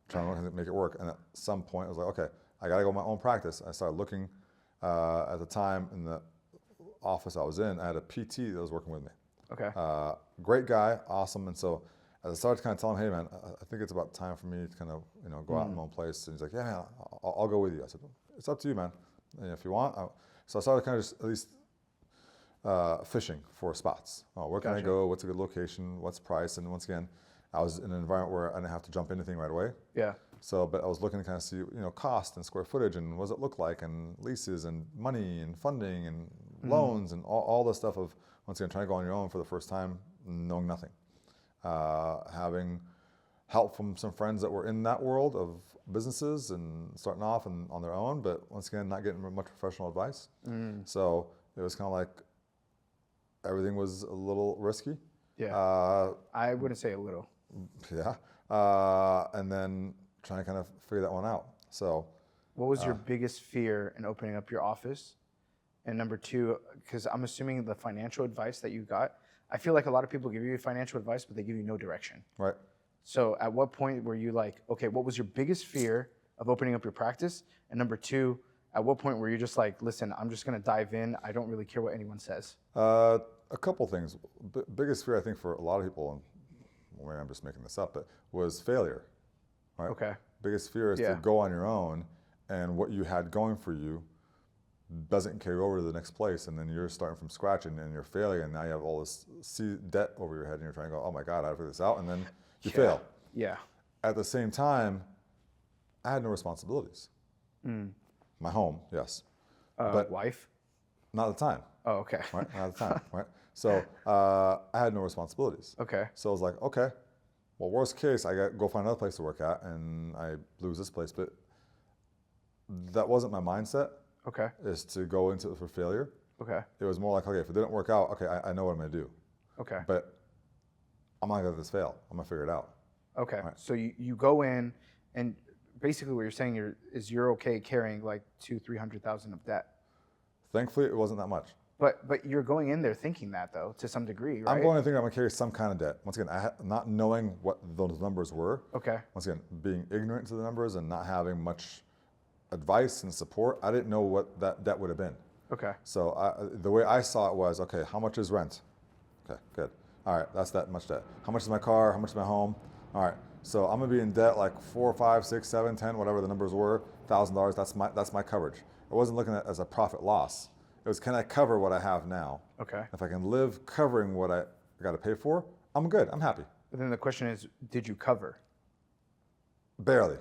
S1: Trying to make it work. And at some point, I was like, okay, I got to go my own practice. I started looking. At the time, in the office I was in, I had a PT that was working with me.
S2: Okay.
S1: Great guy, awesome. And so as I started to kind of tell him, hey man, I think it's about time for me to kind of, go out in my own place. And he's like, yeah, man, I'll go with you. I said, it's up to you, man. And if you want. So I started kind of just at least fishing for spots. Oh, where can I
S2: Gotcha.
S1: go? What's a good location? What's price? And once again, I was in an environment where I didn't have to jump anything right away.
S2: Yeah.
S1: So, but I was looking to kind of see, cost and square footage and what does it look like and leases and money and funding and loans and all the stuff of, once again, trying to go on your own for the first time, knowing nothing. Having help from some friends that were in that world of businesses and starting off and on their own, but once again, not getting much professional advice. So it was kind of like everything was a little risky.
S2: Yeah. I wouldn't say a little.
S1: Yeah. And then trying to kind of figure that one out. So
S2: What was your biggest fear in opening up your office? And number two, because I'm assuming the financial advice that you got, I feel like a lot of people give you financial advice, but they give you no direction.
S1: right.
S2: So at what point were you like, okay, what was your biggest fear of opening up your practice? And number two, at what point were you just like, listen, I'm just going to dive in. I don't really care what anyone says.
S1: A couple things. Biggest fear I think for a lot of people, and maybe I'm just making this up, but was failure. Right?
S2: Okay.
S1: Biggest fear is to go on your own, and what you had going for you doesn't carry over to the next place, and then you're starting from scratch, and you're failing, and now you have all this debt over your head, and you're trying to go, oh my God, I have to figure this out, and then you fail.
S2: Yeah.
S1: At the same time, I had no responsibilities. My home, yes,
S2: But wife?
S1: not at the time.
S2: Oh, okay.
S1: Right? Not at the time, right? So I had no responsibilities.
S2: Okay.
S1: So I was like, okay, well, worst case, I got to go find another place to work at, and I lose this place. But that wasn't my mindset,
S2: Okay.
S1: is to go into it for failure.
S2: Okay.
S1: It was more like, okay, if it didn't work out, okay, I know what I'm going to do.
S2: Okay.
S1: But I'm not going to let this fail. I'm going to figure it out.
S2: Okay. So you go in, and basically what you're saying is you're okay carrying like $200,000-300,000 of debt.
S1: Thankfully, it wasn't that much.
S2: But you're going in there thinking that though, to some degree, right?
S1: I'm going to think I'm going to carry some kind of debt. Once again, not knowing what those numbers were.
S2: Okay.
S1: Once again, being ignorant to the numbers and not having much advice and support, I didn't know what that debt would have been.
S2: Okay.
S1: So the way I saw it was, okay, how much is rent? Okay, good. All right, that's that much debt. How much is my car? How much is my home? All right, so I'm gonna be in debt like 4, 5, 6, 7, 10, whatever the numbers were, $1,000. That's my coverage. I wasn't looking at it as a profit loss. It was, can I cover what I have now?
S2: Okay.
S1: If I can live covering what I got to pay for, I'm good. I'm happy.
S2: But then the question is, did you cover?
S1: Barely.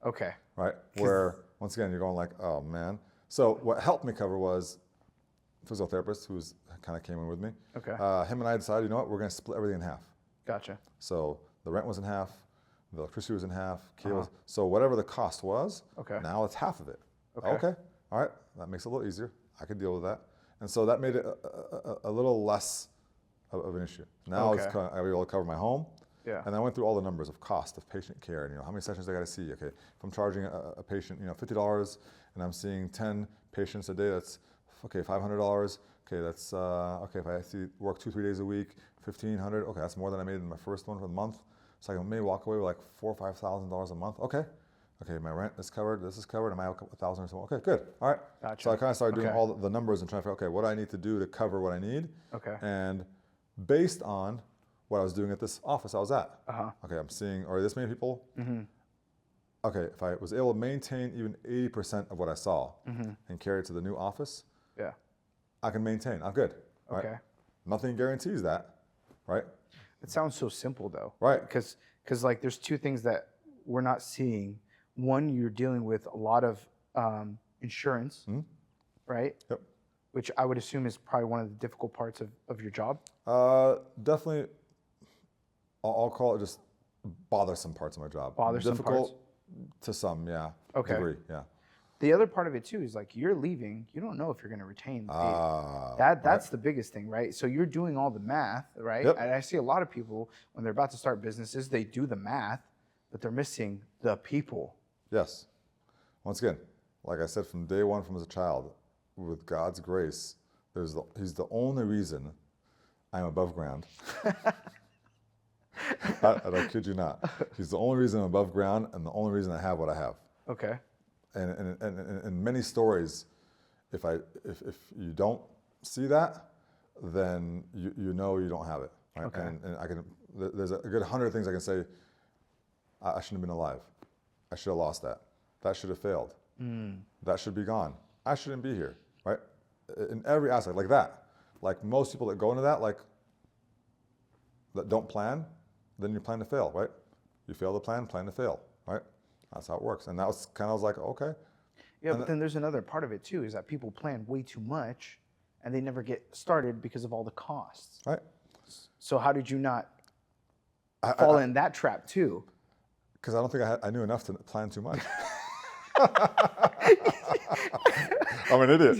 S2: Okay.
S1: Right? Where, once again, you're going like, oh man. So what helped me cover was a physical therapist who's kind of came in with me.
S2: Okay.
S1: Him and I decided, you know what, we're going to split everything in half.
S2: Gotcha.
S1: So the rent was in half, the electricity was in half, cables. So whatever the cost was,
S2: Okay.
S1: now it's half of it.
S2: Okay.
S1: All right, that makes it a little easier. I could deal with that. And so that made it a little less of an issue. Now
S2: Okay.
S1: I was able to cover my home.
S2: Yeah.
S1: And I went through all the numbers of cost of patient care and how many sessions I got to see. Okay, if I'm charging a patient $50 and I'm seeing 10 patients a day, that's okay, $500. Okay, that's okay. If I work 2-3 days a week, $1,500. Okay, that's more than I made in my first one for the month. So I can maybe walk away with like $4,000 or $5,000 a month. Okay, my rent is covered. This is covered. I might have $1,000 or so. Okay, good. All right.
S2: Gotcha.
S1: So I kind of started doing
S2: Okay.
S1: all the numbers and trying to figure out, okay, what do I need to do to cover what I need?
S2: Okay.
S1: And based on what I was doing at this office I was at. Okay, I'm seeing already this many people. Okay, if I was able to maintain even 80% of what I saw and carry it to the new office,
S2: Yeah.
S1: I can maintain. I'm good. Right?
S2: Okay.
S1: Nothing guarantees that, right?
S2: It sounds so simple though.
S1: Right.
S2: Because like there's two things that we're not seeing. One, you're dealing with a lot of insurance, right?
S1: Yep.
S2: Which I would assume is probably one of the difficult parts of your job.
S1: Definitely, I'll call it just bothersome parts of my job.
S2: Bothersome
S1: Difficult
S2: parts?
S1: to some, yeah.
S2: Okay.
S1: Degree, yeah.
S2: The other part of it too is like you're leaving, you don't know if you're going to retain. That's
S1: right.
S2: the biggest thing, right? So you're doing all the math, right?
S1: Yep.
S2: And I see a lot of people when they're about to start businesses, they do the math, but they're missing the people.
S1: Yes. Once again, like I said from day one, from as a child, with God's grace, He's the only reason I'm above ground. I kid you not. He's the only reason I'm above ground and the only reason I have what I have.
S2: Okay.
S1: And in many stories, if you don't see that, then you know you don't have it. Right?
S2: Okay.
S1: And there's a good 100 things I can say. I shouldn't have been alive. I should have lost that. That should have failed. That should be gone. I shouldn't be here. Right? In every aspect, like that. Like most people that go into that, like that don't plan, then you plan to fail. Right? You fail to plan to fail. Right? That's how it works. And that was kind of like, okay.
S2: Yeah, but then there's another part of it too, is that people plan way too much and they never get started because of all the costs.
S1: Right.
S2: So how did you not fall in that trap too?
S1: Because I don't think I knew enough to plan too much. I'm an idiot.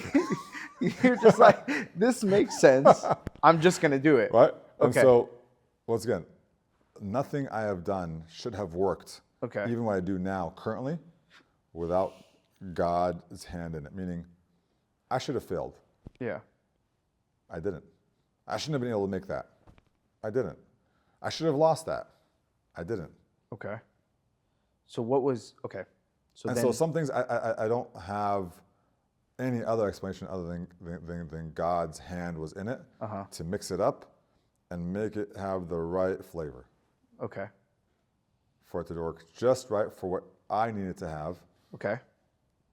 S2: You're just like, this makes sense. I'm just going to do it.
S1: Right? And
S2: Okay.
S1: so, once again, nothing I have done should have worked,
S2: Okay.
S1: even what I do now currently, without God's hand in it. Meaning, I should have failed.
S2: Yeah.
S1: I didn't. I shouldn't have been able to make that. I didn't. I should have lost that. I didn't.
S2: Okay. So what was, okay. So
S1: And
S2: then,
S1: so some things I don't have any other explanation other than God's hand was in it to mix it up and make it have the right flavor
S2: okay.
S1: for it to work just right for what I needed to have
S2: Okay.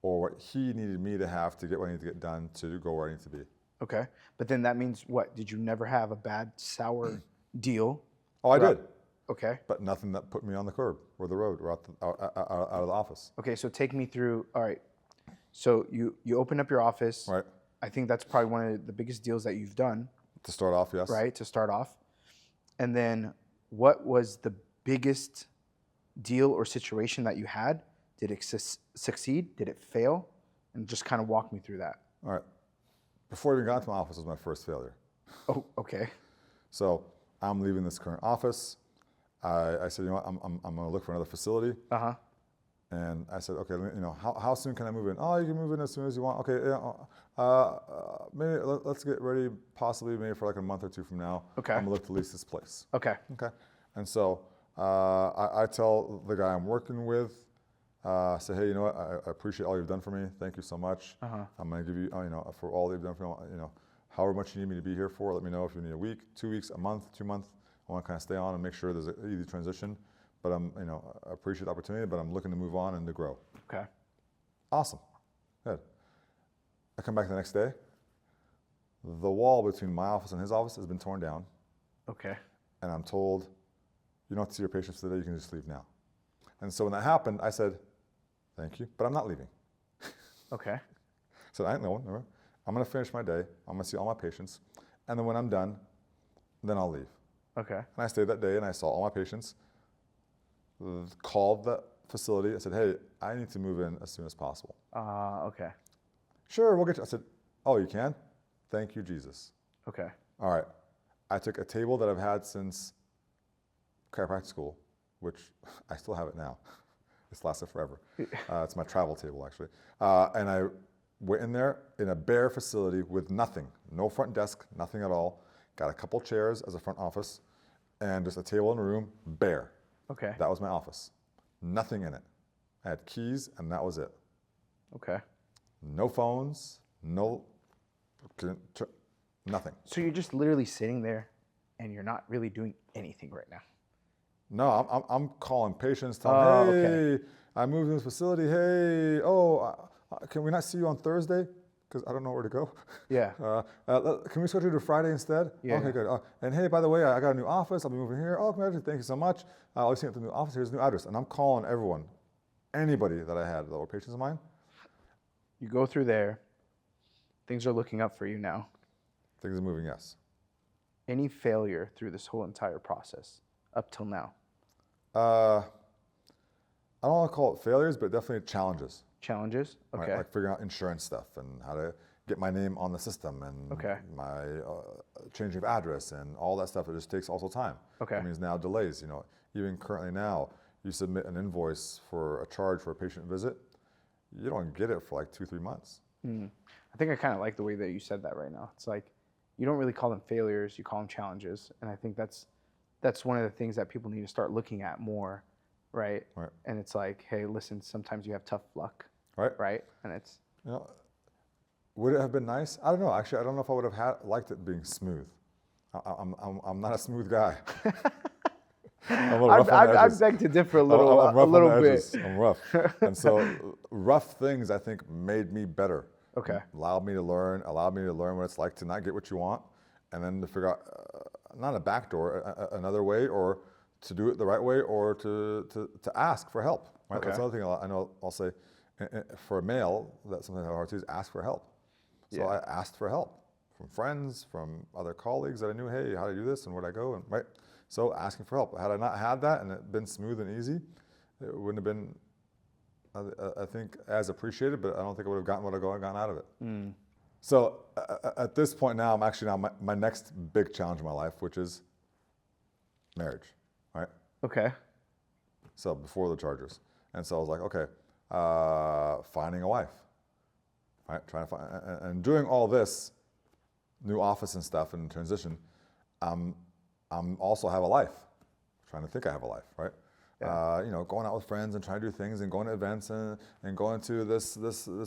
S1: or what he needed me to have to get what I need to get done to go where I need to be.
S2: Okay. But then that means what? Did you never have a bad, sour deal?
S1: Oh, I did,
S2: Okay.
S1: but nothing that put me on the curb or the road or out of the office.
S2: Okay. So take me through, all right. So you open up your office.
S1: Right.
S2: I think that's probably one of the biggest deals that you've done,
S1: To start off, yes.
S2: right? To start off. And then what was the biggest deal or situation that you had? Did it succeed? Did it fail? And just kind of walk me through that.
S1: All right. Before I even got to my office was my first failure.
S2: Oh, okay.
S1: So I'm leaving this current office. I said, you know what, I'm going to look for another facility.
S2: Uh-huh.
S1: And I said, okay, you know, how soon can I move in? Oh, you can move in as soon as you want. Okay, yeah, maybe let's get ready, possibly maybe for like a month or two from now.
S2: Okay.
S1: I'm gonna look to lease this place.
S2: Okay.
S1: Okay. And so I tell the guy I'm working with, say, hey, you know what, I appreciate all you've done for me. Thank you so much. I'm gonna give you, you know, for all you've done for me, you know, however much you need me to be here for, let me know if you need a week, 2 weeks, a month, 2 months. I want to kind of stay on and make sure there's an easy transition. But you know, I appreciate the opportunity, but I'm looking to move on and to grow.
S2: Okay.
S1: Awesome. Good. I come back the next day. The wall between my office and his office has been torn down.
S2: Okay.
S1: And I'm told, you don't have to see your patients today, you can just leave now. And so when that happened, I said, thank you, but I'm not leaving.
S2: Okay.
S1: So I ain't going nowhere. I'm going to finish my day. I'm going to see all my patients. And then when I'm done, then I'll leave.
S2: Okay.
S1: And I stayed that day and I saw all my patients. Called the facility. I said, hey, I need to move in as soon as possible.
S2: Okay.
S1: Sure, we'll get you. I said, oh, you can? Thank you, Jesus.
S2: Okay.
S1: All right. I took a table that I've had since chiropractic school, which I still have it now. It's lasted forever. It's my travel table, actually. And I went in there in a bare facility with nothing, no front desk, nothing at all. Got a couple chairs as a front office and just a table in a room, bare.
S2: Okay.
S1: That was my office. Nothing in it. I had keys and that was it.
S2: Okay.
S1: No phones, nothing.
S2: So you're just literally sitting there and you're not really doing anything right now.
S1: No, I'm calling patients, telling them, hey,
S2: okay.
S1: I moved to this facility. Hey, can we not see you on Thursday? Because I don't know where to go.
S2: Yeah.
S1: Can we switch it to Friday instead?
S2: Yeah.
S1: Okay, good. And hey, by the way, I got a new office. I'll be moving here. Oh, congratulations. Thank you so much. I'll see you at the new office. Here's the new address. And I'm calling everyone, anybody that I had that were patients of mine.
S2: You go through there. Things are looking up for you now.
S1: Things are moving, yes.
S2: Any failure through this whole entire process up till now?
S1: I don't want to call it failures, but definitely challenges.
S2: Challenges? Okay.
S1: Right? Like figuring out insurance stuff and how to get my name on the system and
S2: Okay.
S1: my changing of address and all that stuff. It just takes also time.
S2: Okay.
S1: It means now delays. You know, even currently now, you submit an invoice for a charge for a patient visit, you don't get it for like 2-3 months.
S2: I think I kind of like the way that you said that right now. It's like you don't really call them failures, you call them challenges. And I think that's one of the things that people need to start looking at more, right?
S1: Right.
S2: And it's like, hey, listen, sometimes you have tough luck,
S1: Right.
S2: right? And it's,
S1: You know, Would it have been nice? I don't know. Actually, I don't know if I would have liked it being smooth. I'm not a smooth guy. I'm a little rough on the
S2: I
S1: edges.
S2: beg to differ a
S1: I'm
S2: little,
S1: rough
S2: a
S1: on
S2: little
S1: the
S2: bit.
S1: edges. I'm rough. And so rough things, I think, made me better.
S2: Okay.
S1: Allowed me to learn what it's like to not get what you want, and then to figure out, not a backdoor, another way, or to do it the right way, or to ask for help. Right?
S2: Okay.
S1: That's another thing I know I'll say. For a male, that's something I have hard to do, is ask for help. So
S2: Yeah.
S1: I asked for help from friends, from other colleagues that I knew, hey, how do I do this, and where'd I go, and right? So asking for help. Had I not had that and it been smooth and easy, it wouldn't have been, I think, as appreciated, but I don't think I would have gotten what I gotten out of it. So at this point now, I'm actually now my next big challenge in my life, which is marriage, right?
S2: Okay.
S1: So before the Chargers. And so I was like, okay, finding a wife, right? Trying to find, and doing all this, new office and stuff and transition, I'm also have a life, trying to think I have a life, right?
S2: Yeah.
S1: You know, going out with friends and trying to do things and going to events and going to this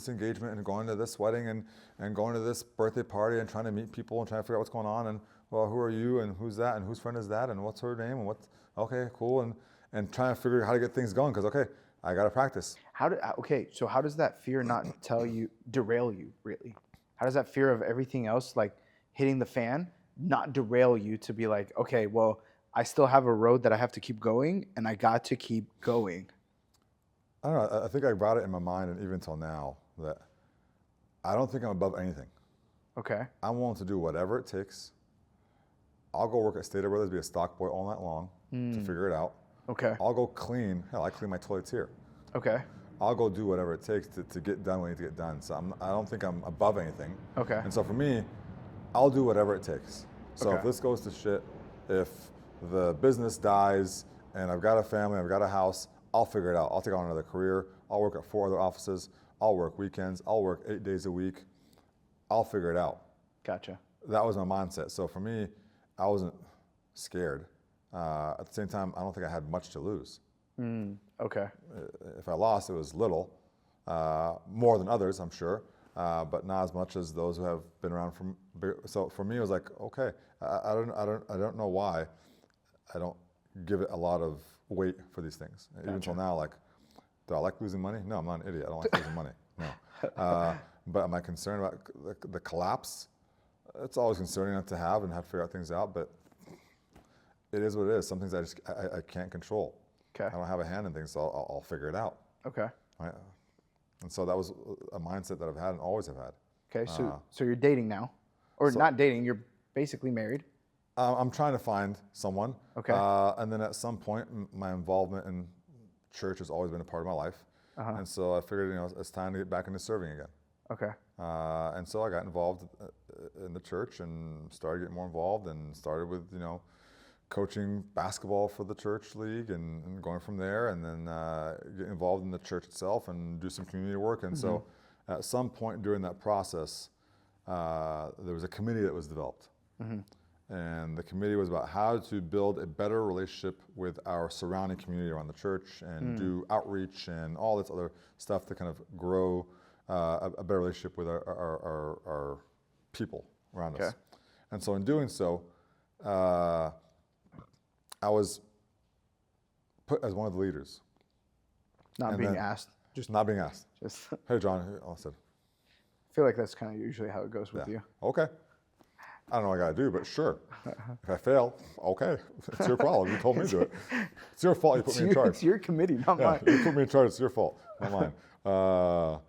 S1: engagement and going to this wedding and going to this birthday party and trying to meet people and trying to figure out what's going on and, well, who are you and who's that and whose friend is that and what's her name and what's, okay, cool, and trying to figure out how to get things going because, okay, I got to practice.
S2: So how does that fear not derail you, really? How does that fear of everything else, like hitting the fan, not derail you to be like, okay, well, I still have a road that I have to keep going, and I got to keep going?
S1: I don't know. I think I brought it in my mind, and even till now, that I don't think I'm above anything.
S2: Okay.
S1: I'm willing to do whatever it takes. I'll go work at Stater Brothers, be a stock boy all night long to figure it out.
S2: Okay.
S1: I'll go clean. Hell, I clean my toilets here.
S2: Okay.
S1: I'll go do whatever it takes to get done what I need to get done. So I don't think I'm above anything.
S2: Okay.
S1: And so for me, I'll do whatever it takes. So
S2: Okay.
S1: if this goes to shit, if the business dies and I've got a family, I've got a house, I'll figure it out. I'll take on another career. I'll work at 4 other offices. I'll work weekends. I'll work 8 days a week. I'll figure it out.
S2: Gotcha.
S1: That was my mindset. So for me, I wasn't scared. At the same time, I don't think I had much to lose.
S2: Okay.
S1: If I lost, it was little, more than others, I'm sure, but not as much as those who have been around from. So for me, it was like, okay, I don't know why I don't give it a lot of weight for these things. Even until now, like, do I like losing money? No, I'm not an idiot. I don't like losing money. No. But am I concerned about the collapse? It's always concerning enough to have and have to figure out things out, but it is what it is. Some things I can't control.
S2: Okay.
S1: I don't have a hand in things, so I'll figure it out.
S2: Okay.
S1: Right? And so that was a mindset that I've had and always have had.
S2: Okay. So you're dating now, or not dating? You're basically married.
S1: I'm trying to find someone.
S2: Okay.
S1: And then at some point, my involvement in church has always been a part of my life. And so I figured, it's time to get back into serving again.
S2: Okay.
S1: And so I got involved in the church and started getting more involved and started with, coaching basketball for the church league and going from there, and then get involved in the church itself and do some community work. And so at some point during that process, there was a committee that was developed. And the committee was about how to build a better relationship with our surrounding community around the church and do outreach and all this other stuff to kind of grow a better relationship with our people around us. And so in doing so, I was put as one of the leaders.
S2: Not being asked.
S1: Just not being asked.
S2: Just
S1: Hey, John. I said,
S2: I feel like that's kind of usually how it goes with you.
S1: Okay. I don't know what I got to do, but sure. If I fail, okay. It's your problem. You told me to do it. It's your fault you put me in charge.
S2: It's your committee, not mine.
S1: You put me in charge. It's your fault, not mine.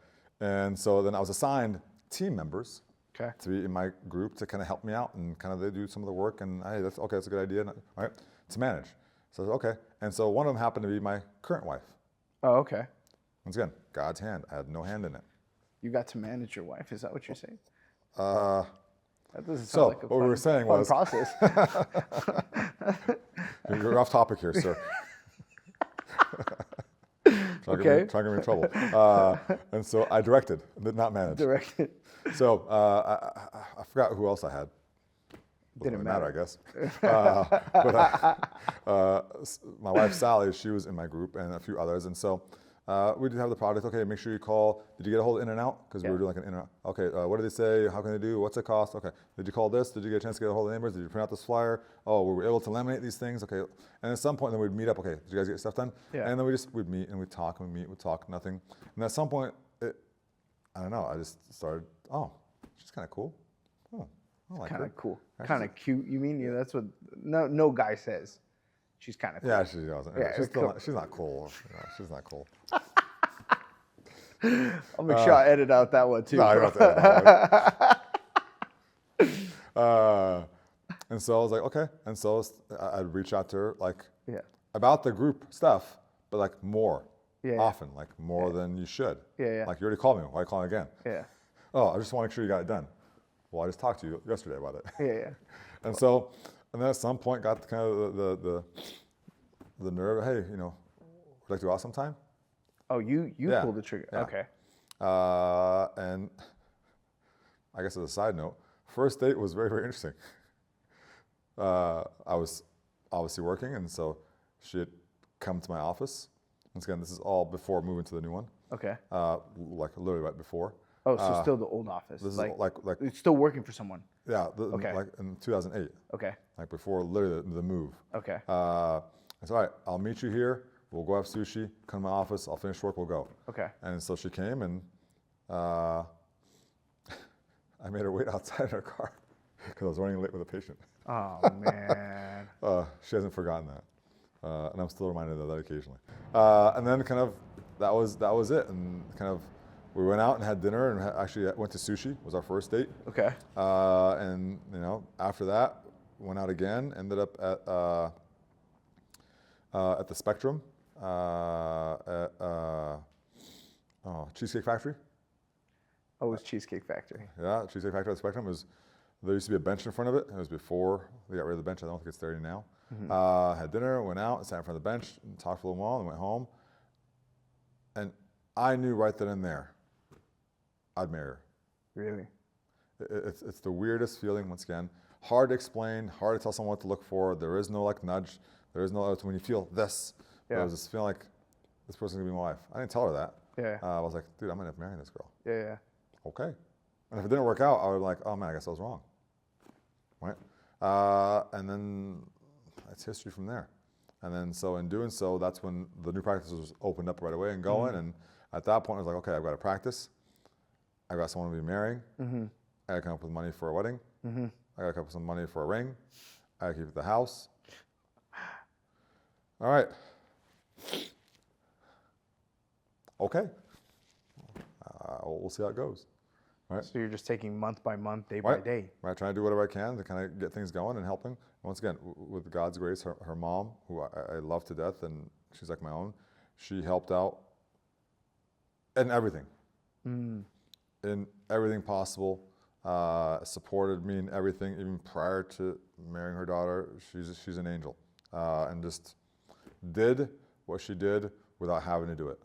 S1: And so then I was assigned team members to be in my group to kind of help me out and kind of they do some of the work. And hey, that's okay. That's a good idea. All right, to manage. So okay. And so one of them happened to be my current wife.
S2: Oh, okay.
S1: Once again, God's hand. I had no hand in it.
S2: You got to manage your wife. Is that what you're saying? That doesn't
S1: So
S2: sound like a
S1: what we were saying
S2: fun
S1: was
S2: process.
S1: You're off topic here, sir. Trying to get me in trouble. And so I directed, did not manage.
S2: Directed.
S1: So I forgot who else I had.
S2: Didn't
S1: really
S2: matter,
S1: I guess. But my wife Sally, she was in my group, and a few others. And so We did have the product. Okay, make sure you call. Did you get a hold of In-N-Out? Because we were doing like an In-N-Out. Okay, what did they say? How can they do? What's it cost? Okay, did you call this? Did you get a chance to get a hold of the neighbors? Did you print out this flyer? Oh, we were able to laminate these things. Okay, and at some point then we'd meet up. Okay, did you guys get stuff done?
S2: Yeah.
S1: And then we'd meet and we'd talk and we'd talk, nothing. And at some point, I don't know, I just started, oh, she's kind of cool. Oh, I like
S2: Kind
S1: her.
S2: of cool. Kind of cute. You mean? Yeah, that's what no guy says. She's kind of cool.
S1: Yeah, she doesn't.
S2: Yeah,
S1: she's,
S2: cool.
S1: she's not cool. No, she's not cool.
S2: I'll make sure I edit out that one too.
S1: No, I don't have to edit that one. And so I was like, okay. And so I'd reach out to her like about the group stuff, but like more often, like more than you should.
S2: Yeah.
S1: Like you already called me. Why call again?
S2: Yeah.
S1: Oh, I just want to make sure you got it done. Well, I just talked to you yesterday about it.
S2: Yeah.
S1: And so, and then at some point got kind of the nerve, hey, would you like to go out sometime?
S2: Oh, you pulled the trigger.
S1: Yeah.
S2: Okay.
S1: And I guess as a side note, first date was very, very interesting. I was obviously working, and so she had come to my office. Once again, this is all before moving to the new one.
S2: Okay.
S1: Like literally right before.
S2: Oh, so still the old office.
S1: This is like
S2: it's still working for someone.
S1: yeah,
S2: Okay.
S1: like in 2008.
S2: Okay.
S1: Like before literally the move.
S2: Okay.
S1: I said, all right, I'll meet you here. We'll go have sushi. Come to my office. I'll finish work. We'll go.
S2: Okay.
S1: And so she came, and I made her wait outside her car because I was running late with a patient.
S2: Oh man.
S1: She hasn't forgotten that, and I'm still reminded of that occasionally. And then kind of that was it, and kind of we went out and had dinner, and actually went to sushi. Was our first date.
S2: Okay.
S1: And after that, went out again. Ended up at the Spectrum, at Cheesecake Factory.
S2: Oh, it was Cheesecake Factory.
S1: Yeah, Cheesecake Factory at the Spectrum. There used to be a bench in front of it. It was before they got rid of the bench. I don't think it's there now. Mm-hmm. Had dinner, went out, sat in front of the bench, and talked for a little while, and went home. And I knew right then and there, I'd marry her.
S2: Really?
S1: It's the weirdest feeling, once again. Hard to explain, hard to tell someone what to look for. There is no like nudge. There is no, when you feel this, there was this feeling like this person's gonna be my wife. I didn't tell her that.
S2: Yeah.
S1: I was like, dude, I'm gonna end up marrying this girl.
S2: Yeah.
S1: Okay. And if it didn't work out, I would be like, oh man, I guess I was wrong. Right? And then it's history from there. And then so in doing so, that's when the new practice was opened up right away and going. And at that point, I was like, okay, I've got to practice. I got someone to be marrying. I got to come up with money for a wedding. I got to come up with some money for a ring. I got to keep the house. All right. Okay. We'll see how it goes. Right.
S2: So you're just taking month by month, day by day.
S1: Right, trying to do whatever I can to kind of get things going and helping. Once again, with God's grace, her mom, who I love to death, and she's like my own, she helped out in everything. In everything possible, supported me in everything, even prior to marrying her daughter. She's an angel, and just did what she did without having to do it.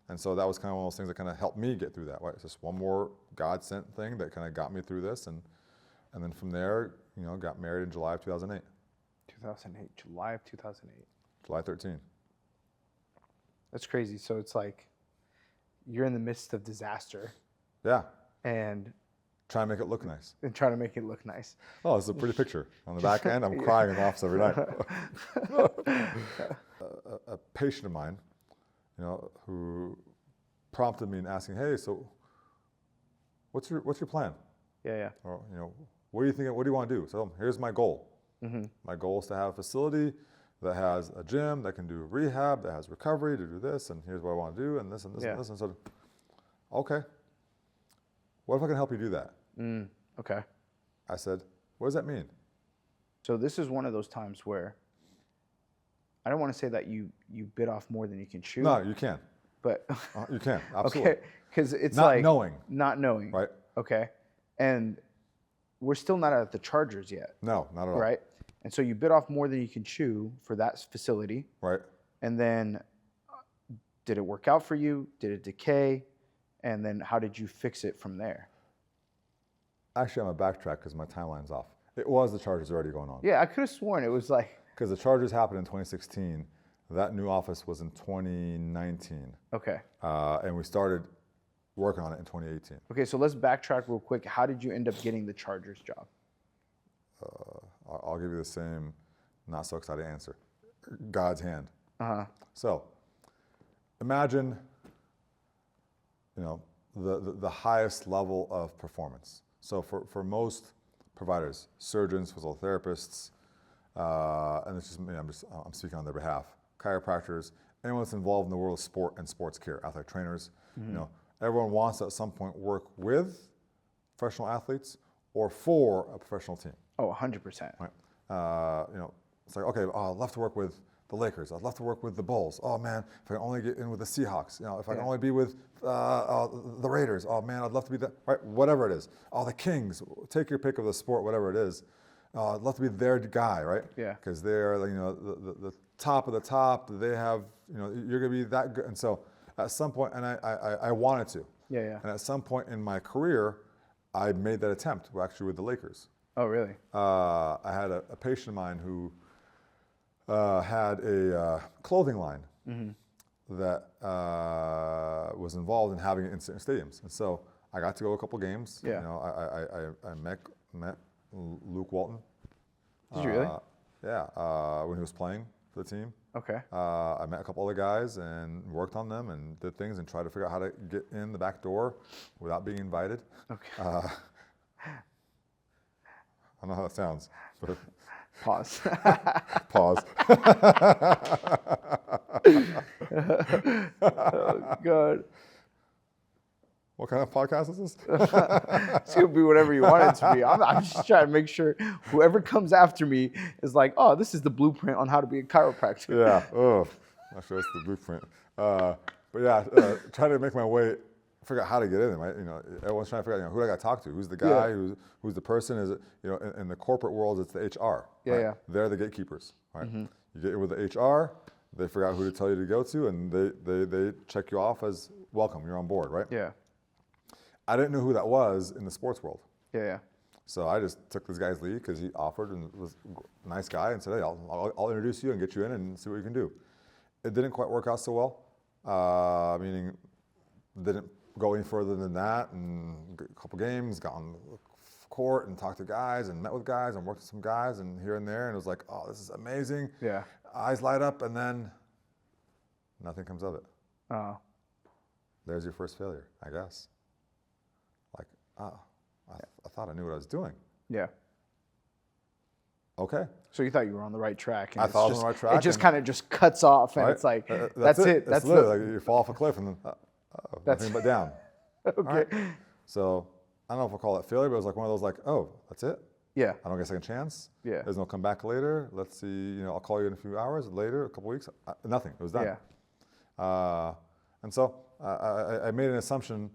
S1: And so that was kind of one of those things that kind of helped me get through that. Right? It's just one more God-sent thing that kind of got me through this, and then from there, got married in July of 2008.
S2: 2008, July of 2008.
S1: July 13.
S2: That's crazy. So it's like you're in the midst of disaster.
S1: Yeah.
S2: And
S1: trying to make it look nice.
S2: And trying to make it look nice.
S1: Oh, it's a pretty picture. On the back end, I'm crying in the office every night. A patient of mine, who prompted me in asking, hey, so what's your plan?
S2: Yeah.
S1: Or, what do you think? What do you want to do? So here's my goal. My goal is to have a facility that has a gym, that can do rehab, that has recovery, to do this, and here's what I want to do, and this and this and this. And so, okay, what if I can help you do that?
S2: Okay.
S1: I said, what does that mean?
S2: So this is one of those times where I don't want to say that you bit off more than you can chew.
S1: No, you can.
S2: But
S1: you can, absolutely.
S2: Okay, because it's
S1: not knowing.
S2: Not knowing.
S1: Right.
S2: Okay. And we're still not at the Chargers yet.
S1: No, not at all.
S2: Right. And so you bit off more than you can chew for that facility.
S1: Right.
S2: And then did it work out for you? Did it decay? And then how did you fix it from there?
S1: Actually, I'm going to backtrack because my timeline's off. It was the Chargers already going on.
S2: Yeah, I could have sworn it was like...
S1: Because the Chargers happened in 2016. That new office was in 2019.
S2: Okay.
S1: And we started working on it in 2018.
S2: Okay, so let's backtrack real quick. How did you end up getting the Chargers job?
S1: I'll give you the same not so excited answer. God's hand. So imagine, the highest level of performance. So for most providers, surgeons, physical therapists, and it's just me, I'm speaking on their behalf, chiropractors, anyone that's involved in the world of sport and sports care, athletic trainers, everyone wants to at some point work with professional athletes or for a professional team.
S2: Oh, 100%.
S1: Right. It's like, okay, I'd love to work with the Lakers. I'd love to work with the Bulls. Oh man, if I can only get in with the Seahawks. If I can only be with the Raiders. Oh man, I'd love to be that. Right, whatever it is. Oh, the Kings. Take your pick of the sport, whatever it is. I'd love to be their guy, right?
S2: Yeah.
S1: Because they're, the top of the top. They have, you're gonna be that good. And so at some point, and I wanted to.
S2: Yeah.
S1: And at some point in my career, I made that attempt. Actually, with the Lakers.
S2: Oh, really?
S1: I had a patient of mine who had a clothing line that was involved in having it in certain stadiums, and so I got to go to a couple games.
S2: Yeah.
S1: I met Luke Walton.
S2: Did you really?
S1: Yeah. When he was playing for the team.
S2: Okay.
S1: I met a couple other guys and worked on them and did things and tried to figure out how to get in the back door without being invited.
S2: Okay.
S1: I don't know how that sounds, but
S2: Pause.
S1: pause.
S2: Oh, God.
S1: What kind of podcast is this?
S2: It's going to be whatever you want it to be. I'm just trying to make sure whoever comes after me is like, oh, this is the blueprint on how to be a chiropractor.
S1: Yeah. Oh, I'm sure it's the blueprint. But yeah, trying to make my way, figure out how to get in. Right? Everyone's trying to figure out, who I got to talk to. Who's the guy? Who's the person? Is it, in the corporate world, it's the HR.
S2: Yeah,
S1: right?
S2: yeah.
S1: They're the gatekeepers. Right. You get in with the HR. They figure out who to tell you to go to, and they check you off as welcome. You're on board, right?
S2: Yeah.
S1: I didn't know who that was in the sports world.
S2: Yeah.
S1: So I just took this guy's lead because he offered and was a nice guy and said, hey, I'll introduce you and get you in and see what you can do. It didn't quite work out so well, meaning didn't go any further than that, and a couple games, got on the court and talked to guys and met with guys and worked with some guys and here and there, and it was like, oh, this is amazing.
S2: Yeah.
S1: Eyes light up, and then nothing comes of it.
S2: Oh.
S1: There's your first failure, I guess. Like, I thought I knew what I was doing.
S2: Yeah.
S1: Okay.
S2: So you thought you were on the right track. And
S1: I thought I was on the right track.
S2: It just kind of just cuts off, and
S1: right?
S2: it's like,
S1: that's it.
S2: That's
S1: it's literally like you fall off a cliff and then nothing but down.
S2: Okay.
S1: Right? So I don't know if I'll call it failure, but it was like one of those like, oh, that's it?
S2: Yeah.
S1: I don't get a second chance?
S2: Yeah.
S1: There's no come back later. Let's see, I'll call you in a few hours, later, a couple weeks. Nothing. It was done.
S2: Yeah.
S1: And so I made an assumption,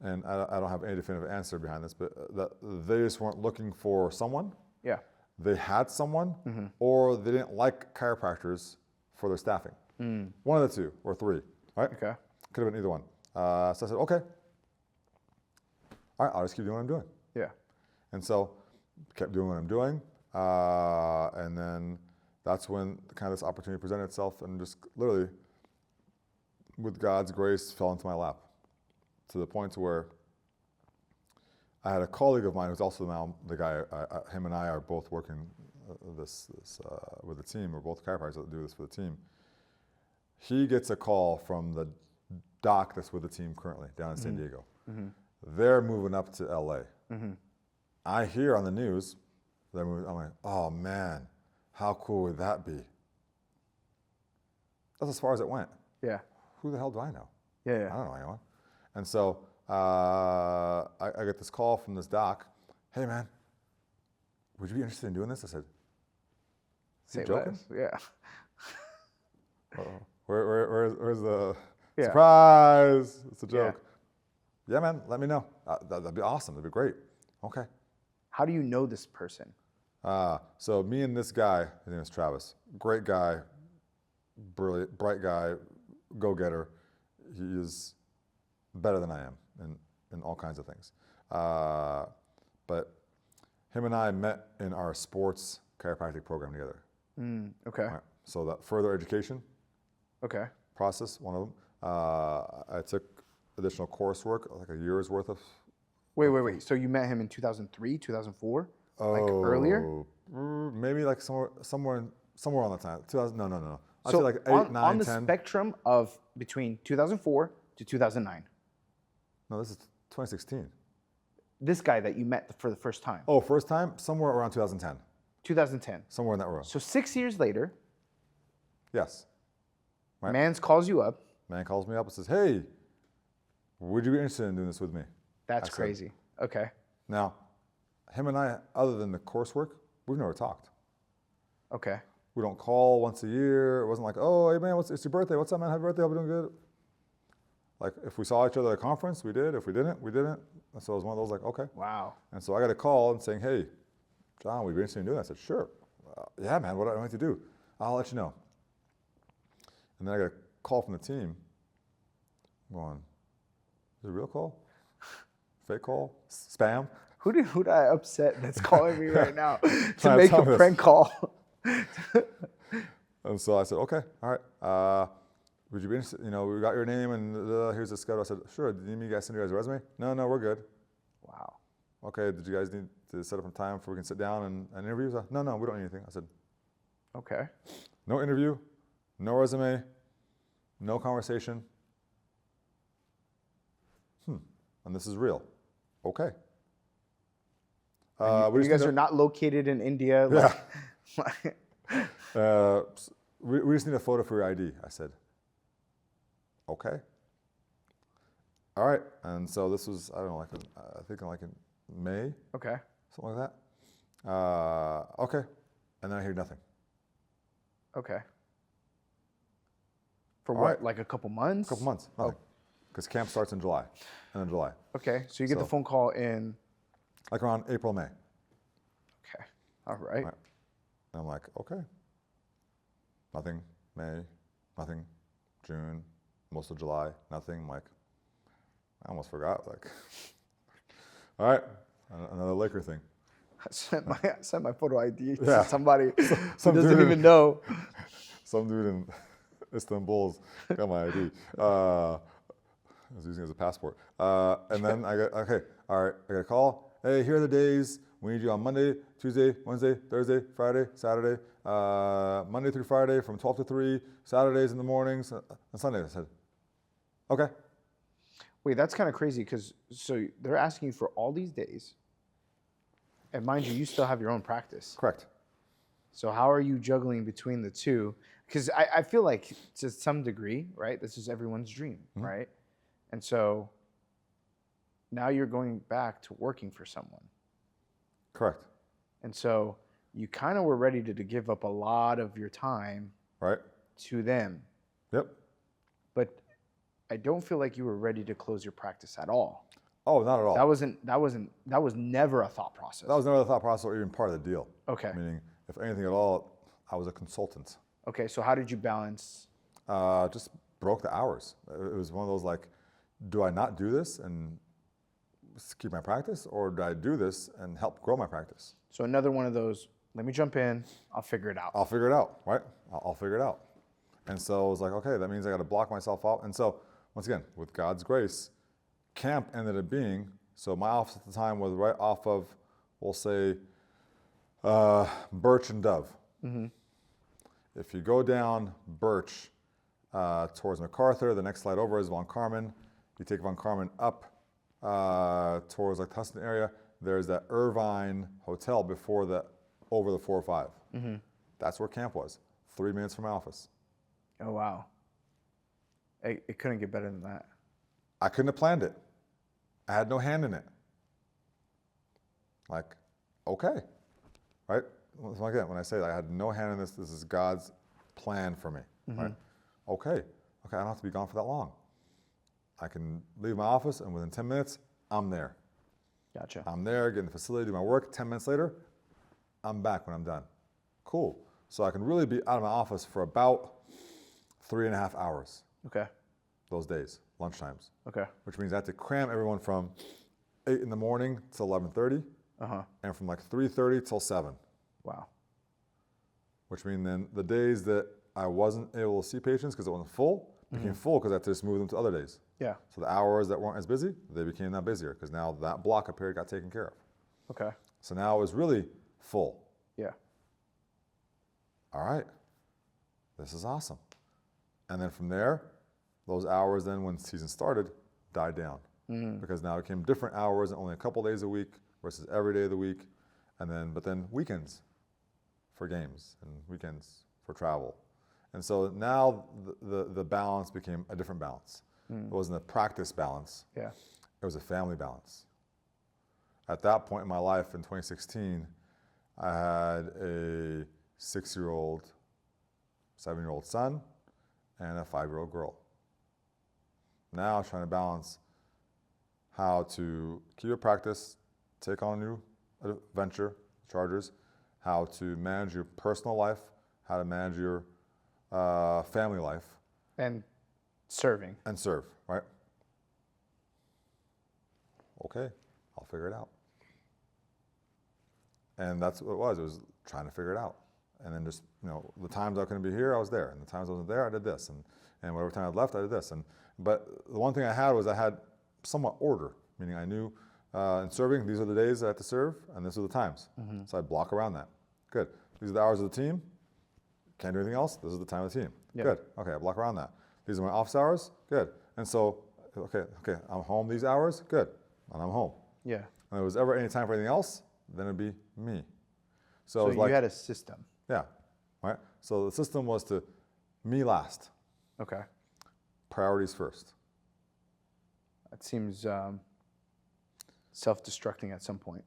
S1: and I don't have any definitive answer behind this, but that they just weren't looking for someone.
S2: Yeah.
S1: They had someone, or they didn't like chiropractors for their staffing. One of the two, or three, right?
S2: Okay.
S1: Could have been either one. So I said, okay. All right, I'll just keep doing what I'm doing.
S2: Yeah.
S1: And so kept doing what I'm doing. And then that's when kind of this opportunity presented itself, and just literally, with God's grace, fell into my lap, to the point to where I had a colleague of mine who's also now the guy, him and I are both working this with the team. We're both chiropractors that do this for the team. He gets a call from the doc that's with the team currently down in San Diego. They're moving up to LA. I hear on the news, they're moving, I'm like, oh man, how cool would that be? That's as far as it went.
S2: Yeah.
S1: Who the hell do I know?
S2: Yeah.
S1: I don't know anyone. And so I get this call from this doc. Hey man, would you be interested in doing this? I said, is he joking?
S2: Yeah.
S1: Where's the surprise? It's a joke. Yeah, man, let me know. That'd be awesome. That'd be great. Okay.
S2: How do you know this person?
S1: So me and this guy, his name is Travis. Great guy, brilliant, bright guy, go-getter. He is better than I am in all kinds of things. But him and I met in our sports chiropractic program together.
S2: Okay.
S1: Right. So that further education,
S2: Okay.
S1: process, one of them. I took additional coursework, like a year's worth of.
S2: Wait. So you met him in 2003, 2004? Like earlier?
S1: Maybe like somewhere on that time. 2000. No. I'd
S2: So
S1: say like 8,
S2: on
S1: 9,
S2: the
S1: 10.
S2: spectrum of between 2004 to 2009,
S1: No, this is 2016.
S2: this guy that you met for the first time,
S1: Oh, first time? Somewhere around 2010.
S2: 2010.
S1: Somewhere in that row.
S2: So 6 years later,
S1: Yes. Right.
S2: Mans calls you up.
S1: Man calls me up and says, hey, would you be interested in doing this with me?
S2: That's
S1: I said,
S2: crazy. Okay.
S1: Now, him and I, other than the coursework, we've never talked.
S2: Okay.
S1: We don't call once a year. It wasn't like, oh, hey man, it's your birthday. What's up, man? Happy birthday. Hope you're doing good. Like, if we saw each other at a conference, we did. If we didn't, we didn't. And so it was one of those like, okay.
S2: Wow.
S1: And so I got a call and saying, hey, John, we'd be interested in doing that. I said, sure. Yeah, man, what do I need to do? I'll let you know. And then I got a call from the team going, is it a real call? Fake call? Spam?
S2: Who did I upset that's calling me right now to
S1: Trying to
S2: make
S1: tell
S2: a
S1: me this.
S2: prank call?
S1: And so I said, okay, all right. Would you be interested? You know, we got your name and here's the schedule. I said, sure. Do you need me guys to send you guys a resume? No, we're good.
S2: Wow.
S1: Okay, did you guys need to set up a time for we can sit down and interview? So, no, we don't need anything. I said,
S2: Okay.
S1: no interview, no resume, no conversation. And this is real. Okay.
S2: You guys are not located in India. Like,
S1: we just need a photo for your ID. I said, okay. All right. And so this was, I don't know, I think like in May,
S2: okay.
S1: something like that. Okay. And then I hear nothing.
S2: Okay. For
S1: All
S2: what?
S1: right.
S2: Like a couple months?
S1: A couple months, nothing. Because camp starts in July, and then July.
S2: Okay. So you get the
S1: So-
S2: phone call in.
S1: Like around April, May.
S2: Okay. All right.
S1: Right. And I'm like, okay. Nothing, May, nothing, June, most of July, nothing. I'm like, I almost forgot. Like, all right, another Laker thing.
S2: I sent my photo ID to
S1: Yeah.
S2: somebody who
S1: Some
S2: doesn't
S1: dude.
S2: even know.
S1: Some dude in Istanbul's got my ID. I was using it as a passport. And then I got, okay, all right, I got a call. Hey, here are the days. We need you on Monday, Tuesday, Wednesday, Thursday, Friday, Saturday, Monday through Friday from 12 to 3, Saturdays in the mornings, and Sundays. I said, okay.
S2: Wait, that's kind of crazy because so they're asking you for all these days. And mind you, you still have your own practice.
S1: Correct.
S2: So how are you juggling between the two? Because I feel like to some degree, right, this is everyone's dream, right? And so now you're going back to working for someone.
S1: Correct.
S2: And so you kind of were ready to give up a lot of your time
S1: Right?
S2: to them.
S1: Yep.
S2: But I don't feel like you were ready to close your practice at all.
S1: Oh, not at all.
S2: That was never a thought process.
S1: That was never the thought process or even part of the deal.
S2: Okay.
S1: Meaning, if anything at all, I was a consultant.
S2: Okay, so how did you balance?
S1: Just broke the hours. It was one of those like, do I not do this and keep my practice, or do I do this and help grow my practice?
S2: So another one of those, let me jump in, I'll figure it out.
S1: I'll figure it out, right? I'll figure it out. And so I was like, okay, that means I got to block myself out. And so, once again, with God's grace, camp ended up being, so my office at the time was right off of, we'll say, Birch and Dove. If you go down Birch towards MacArthur, the next slide over is Von Carmen. You take Von Carmen up towards like Tustin area. There's that Irvine Hotel before the over the 405. That's where camp was. 3 minutes from my office.
S2: Oh, wow. It couldn't get better than that.
S1: I couldn't have planned it. I had no hand in it. Like, okay, right? So again, when I say I had no hand in this, this is God's plan for me, right? Okay, I don't have to be gone for that long. I can leave my office and within 10 minutes, I'm there.
S2: Gotcha.
S1: I'm there, get in the facility, do my work. 10 minutes later, I'm back when I'm done. Cool. So I can really be out of my office for about 3.5 hours
S2: Okay.
S1: those days, lunchtimes,
S2: Okay.
S1: which means I have to cram everyone from 8 in the morning till 11:30 and from like 3:30 till 7,
S2: Wow.
S1: which means then the days that I wasn't able to see patients because it wasn't full. It became full because I had to just move them to other days.
S2: Yeah.
S1: So the hours that weren't as busy, they became that busier because now that block of period got taken care of.
S2: Okay.
S1: So now it was really full.
S2: Yeah.
S1: All right, this is awesome. And then from there, those hours then when season started died down because now it became different hours and only a couple days a week versus every day of the week. But then weekends for games and weekends for travel. And so now the balance became a different balance. It wasn't a practice balance.
S2: Yeah.
S1: It was a family balance. At that point in my life in 2016, I had a 6-year-old, 7-year-old son and a 5-year-old girl. Now I'm trying to balance how to keep a practice, take on a new venture, Chargers, how to manage your personal life, how to manage your family life.
S2: And serving.
S1: And serve, right? Okay, I'll figure it out. And that's what it was. It was trying to figure it out. And then just, the times I couldn't be here, I was there. And the times I wasn't there, I did this. And whatever time I left, I did this. But the one thing I had was I had somewhat order, meaning I knew in serving, these are the days I have to serve, and these are the times. So I block around that. Good. These are the hours of the team. Can't do anything else. This is the time of the team.
S2: Yeah.
S1: Good. Okay, I block around that. These are my office hours. Good. And so, okay, I'm home these hours. Good. And I'm home.
S2: Yeah.
S1: And if there was ever any time for anything else, then it'd be me. So it was
S2: you
S1: like,
S2: had a system.
S1: yeah, right? So the system was to me last,
S2: Okay.
S1: priorities first.
S2: That seems self-destructing at some point.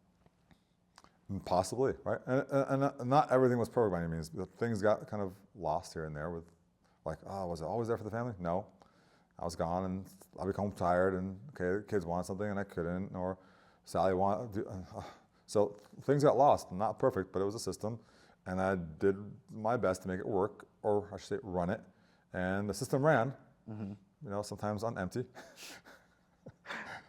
S1: Possibly, right? And not everything was perfect by any means. Things got kind of lost here and there with like, oh, was I always there for the family? No. I was gone and I'd be home tired and, okay, the kids wanted something and I couldn't, or Sally wanted, so things got lost. Not perfect, but it was a system. And I did my best to make it work, or I should say run it. And the system ran, sometimes on empty,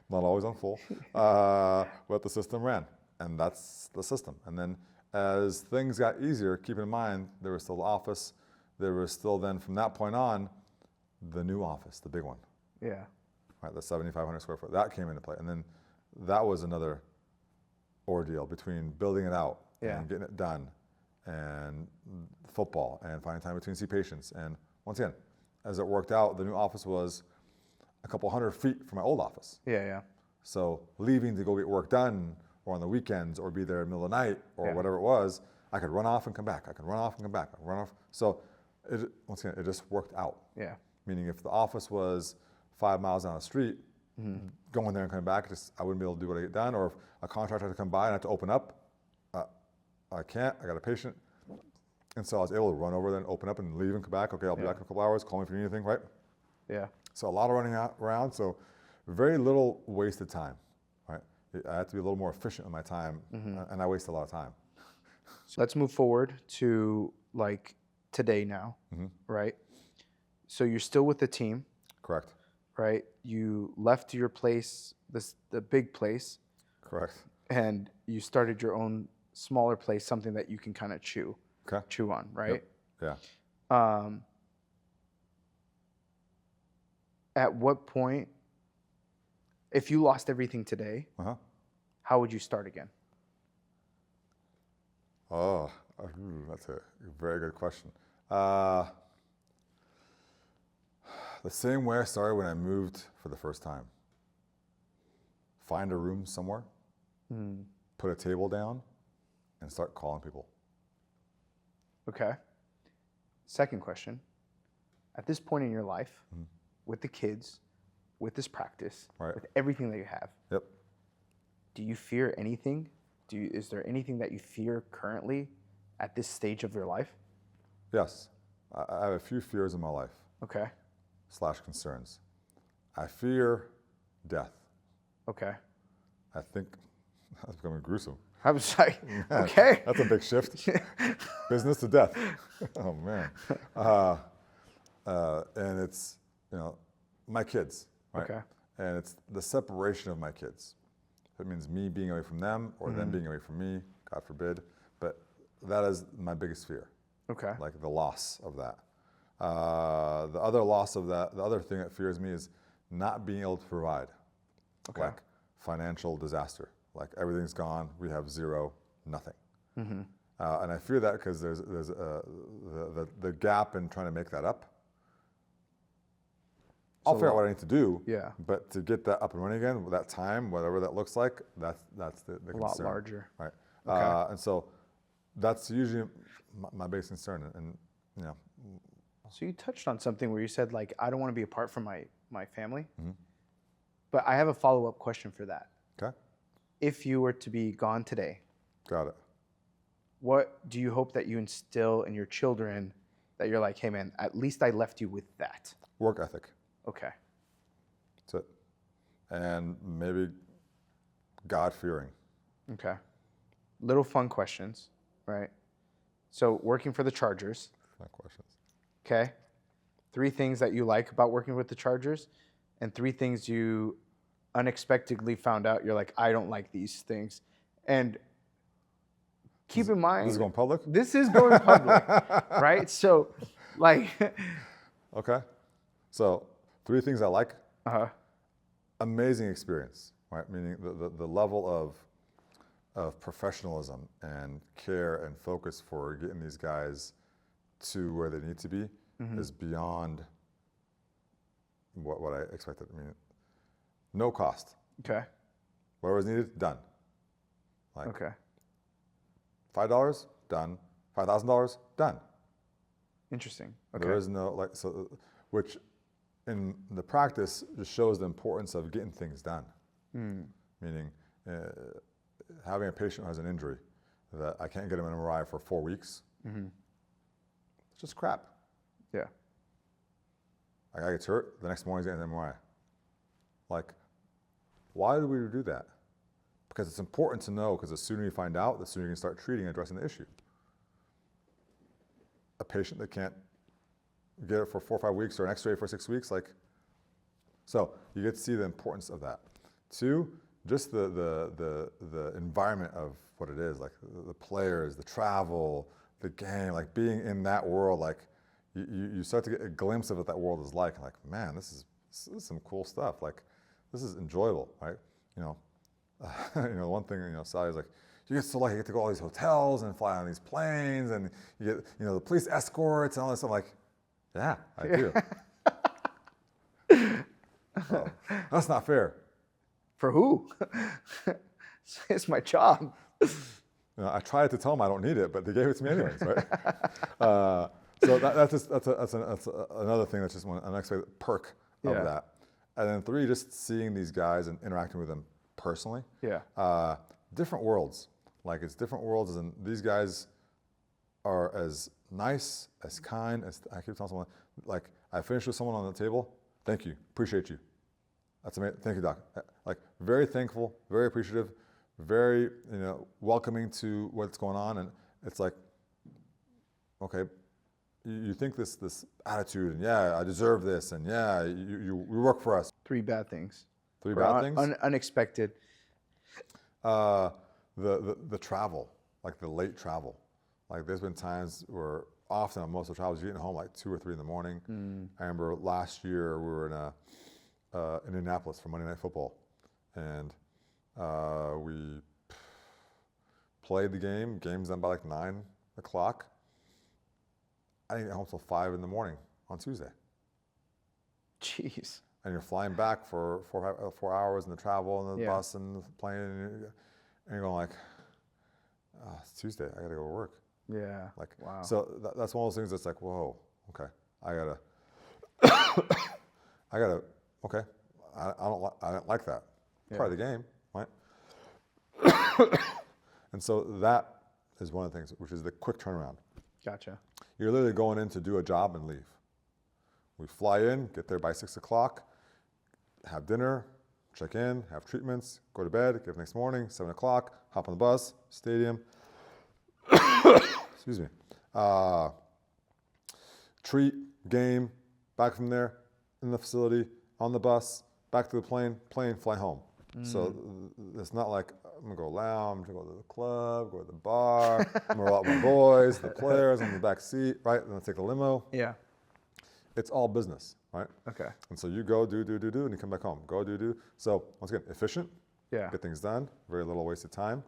S1: not always on full, but the system ran. And that's the system. And then as things got easier, keep in mind, there was still the office. There was still then, from that point on, the new office, the big one.
S2: Yeah.
S1: Right, the 7,500 square foot. That came into play. And then that was another ordeal between building it out and getting it done, and football, and finding time between see patients. And once again, as it worked out, the new office was a couple 100 feet from my old office.
S2: Yeah, yeah.
S1: So leaving to go get work done, or on the weekends, or be there in the middle of the night, or whatever it was, I could run off and come back. I could run off and come back. I could run off. So once again, it just worked out.
S2: Yeah.
S1: Meaning if the office was 5 miles down the street, going there and coming back, I wouldn't be able to do what I get done. Or if a contractor had to come by and I had to open up, I can't. I got a patient. And so I was able to run over there and open up and leave and come back. Okay, I'll be back in a couple hours. Call me if you need anything, right?
S2: Yeah. So
S1: a lot of running around. So very little wasted time, right? I had to be a little more efficient with my time, and I waste a lot of time.
S2: So let's move forward to like today now, right? So you're still with the team.
S1: Correct.
S2: Right? You left your place, the big place.
S1: Correct.
S2: And you started your own smaller place, something that you can kind of chew on, right?
S1: Yep.
S2: Yeah. At what point, if you lost everything today, how would you start again?
S1: Oh, that's a very good question. The same way I started when I moved for the first time. Find a room somewhere, put a table down, and start calling people.
S2: Okay. Second question. At this point in your life, with the kids, with this practice, with everything that you have, do you fear anything? Is there anything that you fear currently at this stage of your life?
S1: Yes. I have a few fears in my life.
S2: Okay.
S1: / concerns. I fear death.
S2: Okay.
S1: I think that's becoming gruesome.
S2: I was like, okay.
S1: That's a big shift. Business to death. Oh, man. And it's, my kids, right?
S2: Okay.
S1: And it's the separation of my kids. It means me being away from them, or them being away from me, God forbid. But that is my biggest fear.
S2: Okay.
S1: Like the loss of that. The other loss of that, the other thing that fears me is not being able to provide.
S2: Okay.
S1: Like financial disaster. Like everything's gone, we have zero, nothing. And I fear that because there's the gap in trying to make that up. I'll figure out what I need to do.
S2: Yeah.
S1: But to get that up and running again, that time, whatever that looks like, that's the concern.
S2: A lot larger.
S1: Right.
S2: Okay.
S1: And so that's usually my biggest concern. And you know,
S2: So you touched on something where you said, like, I don't want to be apart from my family. But I have a follow-up question for that.
S1: okay,
S2: If you were to be gone today,
S1: got it.
S2: what do you hope that you instill in your children that you're like, hey, man, at least I left you with that?
S1: Work ethic.
S2: Okay.
S1: That's it. And maybe God-fearing.
S2: Okay. Little fun questions, right? So working for the Chargers,
S1: My questions.
S2: okay? 3 things that you like about working with the Chargers, and 3 things you unexpectedly found out. You're like, I don't like these things. And keep in mind,
S1: This is going public?
S2: this is going public, right? So, like,
S1: Okay. So 3 things I like.
S2: amazing
S1: Amazing experience, right? Meaning the level of professionalism and care and focus for getting these guys to where they need to be is beyond what I expected. I mean, no cost.
S2: okay,
S1: Whatever is needed, done. Like
S2: okay,
S1: $5, done. $5,000, done.
S2: interesting.
S1: There
S2: Okay,
S1: is no like so, which in the practice just shows the importance of getting things done. Meaning, having a patient who has an injury that I can't get him an MRI for 4 weeks. It's just crap.
S2: yeah,
S1: Like I get hurt, the next morning he's getting an MRI. Like, why do we do that? Because it's important to know, because the sooner you find out, the sooner you can start treating and addressing the issue. A patient that can't get it for 4 or 5 weeks or an x-ray for 6 weeks, like, so you get to see the importance of that. 2, just the environment of what it is, like the players, the travel, the game, like being in that world, like you start to get a glimpse of what that world is like. Like, man, this is some cool stuff. Like, this is enjoyable, right? You know, one thing, Sally's like, you get so lucky, you get to go to all these hotels and fly on these planes, and you get, the police escorts and all this stuff. I'm like, yeah, I do. Oh, that's not fair.
S2: for who? It's my job.
S1: I tried to tell them I don't need it, but they gave it to me anyways, right? So that's another thing that's just an unexpected perk of
S2: Yeah.
S1: that. And then 3, just seeing these guys and interacting with them personally.
S2: Yeah.
S1: Different worlds. Like, it's different worlds, and these guys are as nice, as kind, as I keep telling someone, like, I finished with someone on the table, thank you, appreciate you. That's amazing, thank you, doc. Like, very thankful, very appreciative, very, welcoming to what's going on, and it's like, okay, you think this attitude, and yeah, I deserve this, and yeah, you work for us.
S2: 3 bad things.
S1: 3
S2: Or
S1: bad things?
S2: Unexpected.
S1: The travel, like the late travel. Like, there's been times where often on most of the travels, you're getting home like 2 or 3 in the morning. I remember last year we were in Indianapolis for Monday Night Football, and we played the game. Game's done by like 9 o'clock. I didn't get home till 5 in the morning on Tuesday.
S2: Jeez.
S1: And you're flying back for 4 hours in the travel and the
S2: Yeah.
S1: bus and the plane, and you're going like, oh, it's Tuesday, I gotta go to work.
S2: Yeah.
S1: Like,
S2: wow.
S1: so that's one of those things that's like, whoa, okay, I gotta, okay, I don't like that.
S2: Yeah.
S1: Part of the game, right? And so that is one of the things, which is the quick turnaround.
S2: Gotcha.
S1: You're literally going in to do a job and leave. We fly in, get there by 6 o'clock, have dinner, check in, have treatments, go to bed, get up next morning, 7 o'clock, hop on the bus, stadium. Excuse me. Treat, game, back from there, in the facility, on the bus, back to the plane, fly home. So it's not like, I'm gonna go lounge, go to the club, go to the bar, I'm gonna go out with my boys, the players on the back seat, right? And then take the limo.
S2: Yeah.
S1: it's all business, right?
S2: Okay.
S1: And so you go, do, and you come back home. Go, do. So once again, efficient,
S2: Yeah.
S1: get things done, very little wasted time.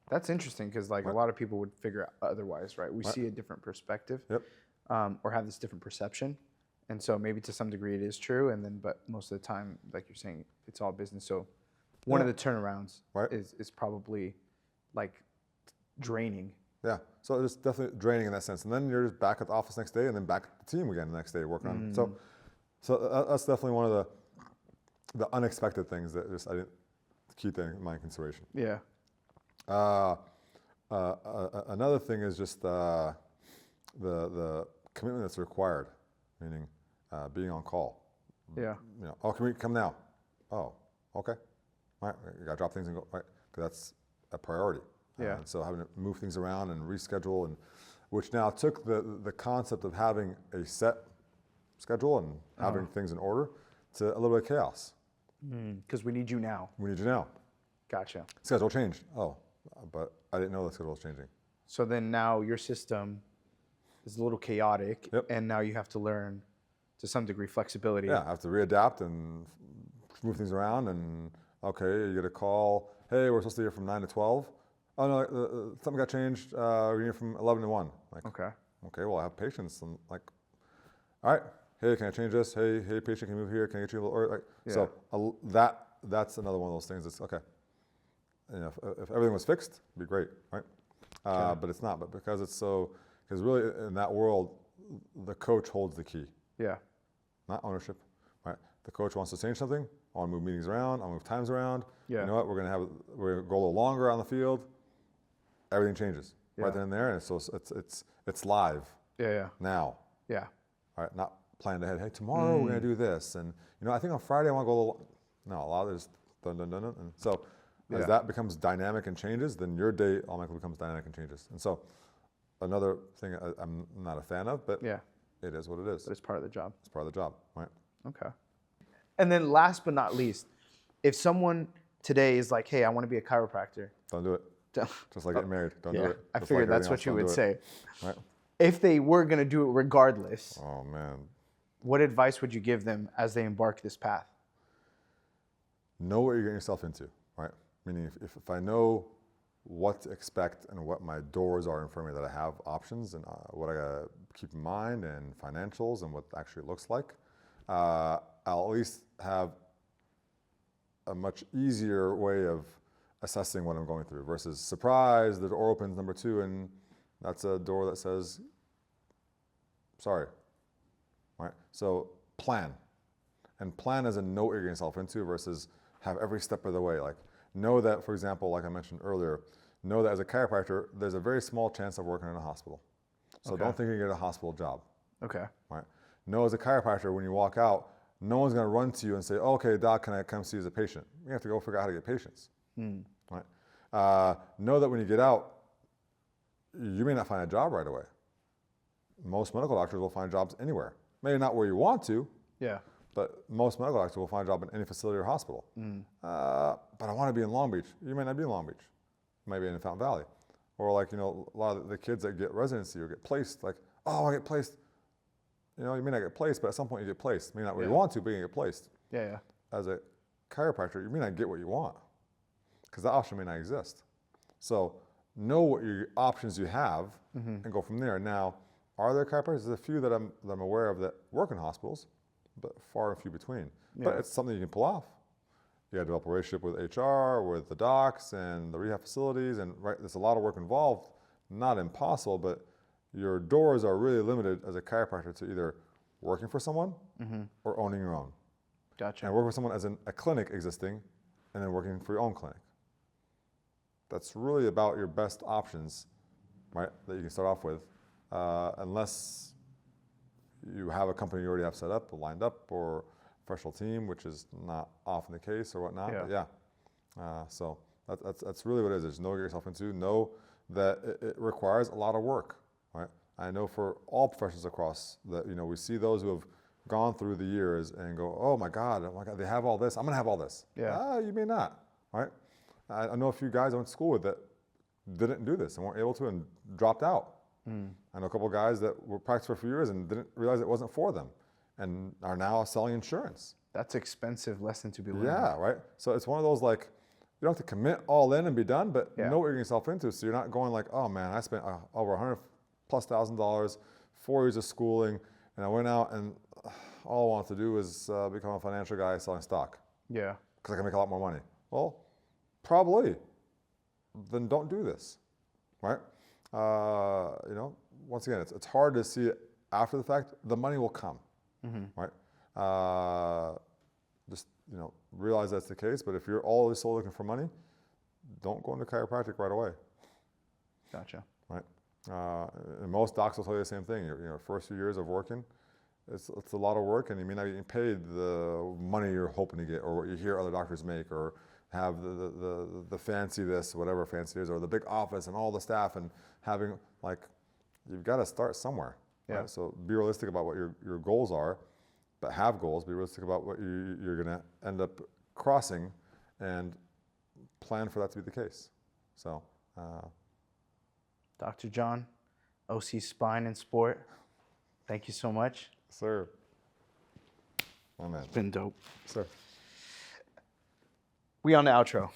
S2: That's interesting because like a lot of people would figure out otherwise, right? We see a different perspective,
S1: Yep.
S2: or have this different perception, and so maybe to some degree it is true, and then but most of the time, like you're saying, it's all business. So one of the turnarounds is probably like draining.
S1: Yeah, so it's definitely draining in that sense. And then you're just back at the office next day, and then back at the team again the next day working on. So that's definitely one of the unexpected things that just I didn't keep in my consideration.
S2: Yeah.
S1: Another thing is just the commitment that's required, meaning being on call.
S2: Yeah.
S1: You know, oh, can we come now? Oh, okay. All right, you got to drop things and go. Right, because that's a priority.
S2: Yeah.
S1: And so having to move things around and reschedule, and which now took the concept of having a set schedule and having things in order to a little bit of chaos.
S2: Because we need you now.
S1: We need you now.
S2: Gotcha.
S1: Schedule changed. Oh, but I didn't know the schedule was changing.
S2: So then now your system is a little chaotic, and now you have to learn to some degree flexibility.
S1: Yeah, I have to readapt and move things around. And okay, you get a call. Hey, we're supposed to be here from 9 to 12. Oh no, something got changed. We're here from 11 to 1. Like, okay, well I have patience. I'm like, all right, hey, can I change this? Hey, patient, can you move here? Can I get you a little? Or like, so that's another one of those things. That's okay. You know, if everything was fixed, it'd be great, right? But it's not. But because really in that world, the coach holds the key.
S2: Yeah.
S1: Not ownership, right? The coach wants to change something. I want to move meetings around. I want to move times around.
S2: Yeah.
S1: You know what? We're gonna go a little longer on the field. Everything changes right then and there, and so it's live.
S2: Yeah.
S1: Now.
S2: Yeah.
S1: All right, not planned ahead. Hey, tomorrow we're gonna do this, and you know, I think on Friday I want to go a little. No, a lot of this dun. And so as that becomes dynamic and changes, then your day automatically becomes dynamic and changes. And so another thing I'm not a fan of, but it is what it is.
S2: But it's part of the job.
S1: It's part of the job, right?
S2: Okay. And then last but not least, if someone today is like, hey, I want to be a chiropractor.
S1: Don't do it. Just like getting married. Don't do it.
S2: I figured that's what you would say.
S1: Right?
S2: If they were going to do it regardless,
S1: oh man,
S2: what advice would you give them as they embark this path?
S1: Know what you're getting yourself into, right? Meaning if I know what to expect and what my doors are in front of me, that I have options and what I gotta keep in mind and financials and what it actually looks like, I'll at least have a much easier way of assessing what I'm going through versus surprise, the door opens, number 2, and that's a door that says, sorry, right? So plan, and plan as in know what you're getting yourself into versus have every step of the way. Like know that, for example, like I mentioned earlier, know that as a chiropractor, there's a very small chance of working in a hospital. So don't think you're gonna get a hospital job.
S2: Okay.
S1: Right? Know as a chiropractor, when you walk out, no one's gonna run to you and say, oh, okay, doc, can I come see you as a patient? You have to go figure out how to get patients. Right? Know that when you get out, you may not find a job right away. Most medical doctors will find jobs anywhere. Maybe not where you want to, but most medical doctors will find a job in any facility or hospital. But I want to be in Long Beach. You may not be in Long Beach. You might be in Fountain Valley. Or like, you know, a lot of the kids that get residency or get placed, like, oh, I get placed. You know, you may not get placed, but at some point you get placed. Maybe not where you want to, but you get placed. As a chiropractor, you may not get what you want because that option may not exist. So know what your options you have and go from there. Now, are there chiropractors? There's a few that I'm aware of that work in hospitals, but far and few between. But it's something you can pull off. You got to develop a relationship with HR, with the docs and the rehab facilities, and there's a lot of work involved. Not impossible, but your doors are really limited as a chiropractor to either working for someone or owning your own.
S2: Gotcha.
S1: And work with someone as a clinic existing, and then working for your own clinic. That's really about your best options, right? That you can start off with, unless you have a company you already have set up, lined up, or a professional team, which is not often the case or whatnot. But so that's really what it is. Just know what you're yourself into. Know that it requires a lot of work, right? I know for all professions across that, you know, we see those who have gone through the years and go, oh my God, they have all this. I'm gonna have all this. You may not, right? I know a few guys I went to school with that didn't do this and weren't able to and dropped out. I know a couple of guys that were practicing for a few years and didn't realize it wasn't for them. and are now selling insurance.
S2: That's expensive lesson to be learned.
S1: Yeah, right. So it's one of those like, you don't have to commit all in and be done, but
S2: Yeah.
S1: know what you're getting yourself into. So you're not going like, oh man, I spent over $100,000+, 4 years of schooling, and I went out and all I wanted to do was become a financial guy selling stock
S2: Yeah.
S1: because I can make a lot more money. Well, probably. Then don't do this, right? You know, once again, it's hard to see it after the fact. The money will come, right? Just, you know, realize that's the case. But if you're always still looking for money, don't go into chiropractic right away,
S2: Gotcha.
S1: right? And most docs will tell you the same thing. Your first few years of working, it's a lot of work, and you may not be getting paid the money you're hoping to get, or what you hear other doctors make, or have the fancy this, whatever fancy it is, or the big office and all the staff, and having like, you've got to start somewhere.
S2: Yeah.
S1: Right? So be realistic about what your goals are, but have goals. Be realistic about what you're going to end up crossing, and plan for that to be the case. So,
S2: Dr. John, OC Spine and Sport, thank you so much.
S1: sir, my man,
S2: It's been dope.
S1: sir.
S2: We on the outro.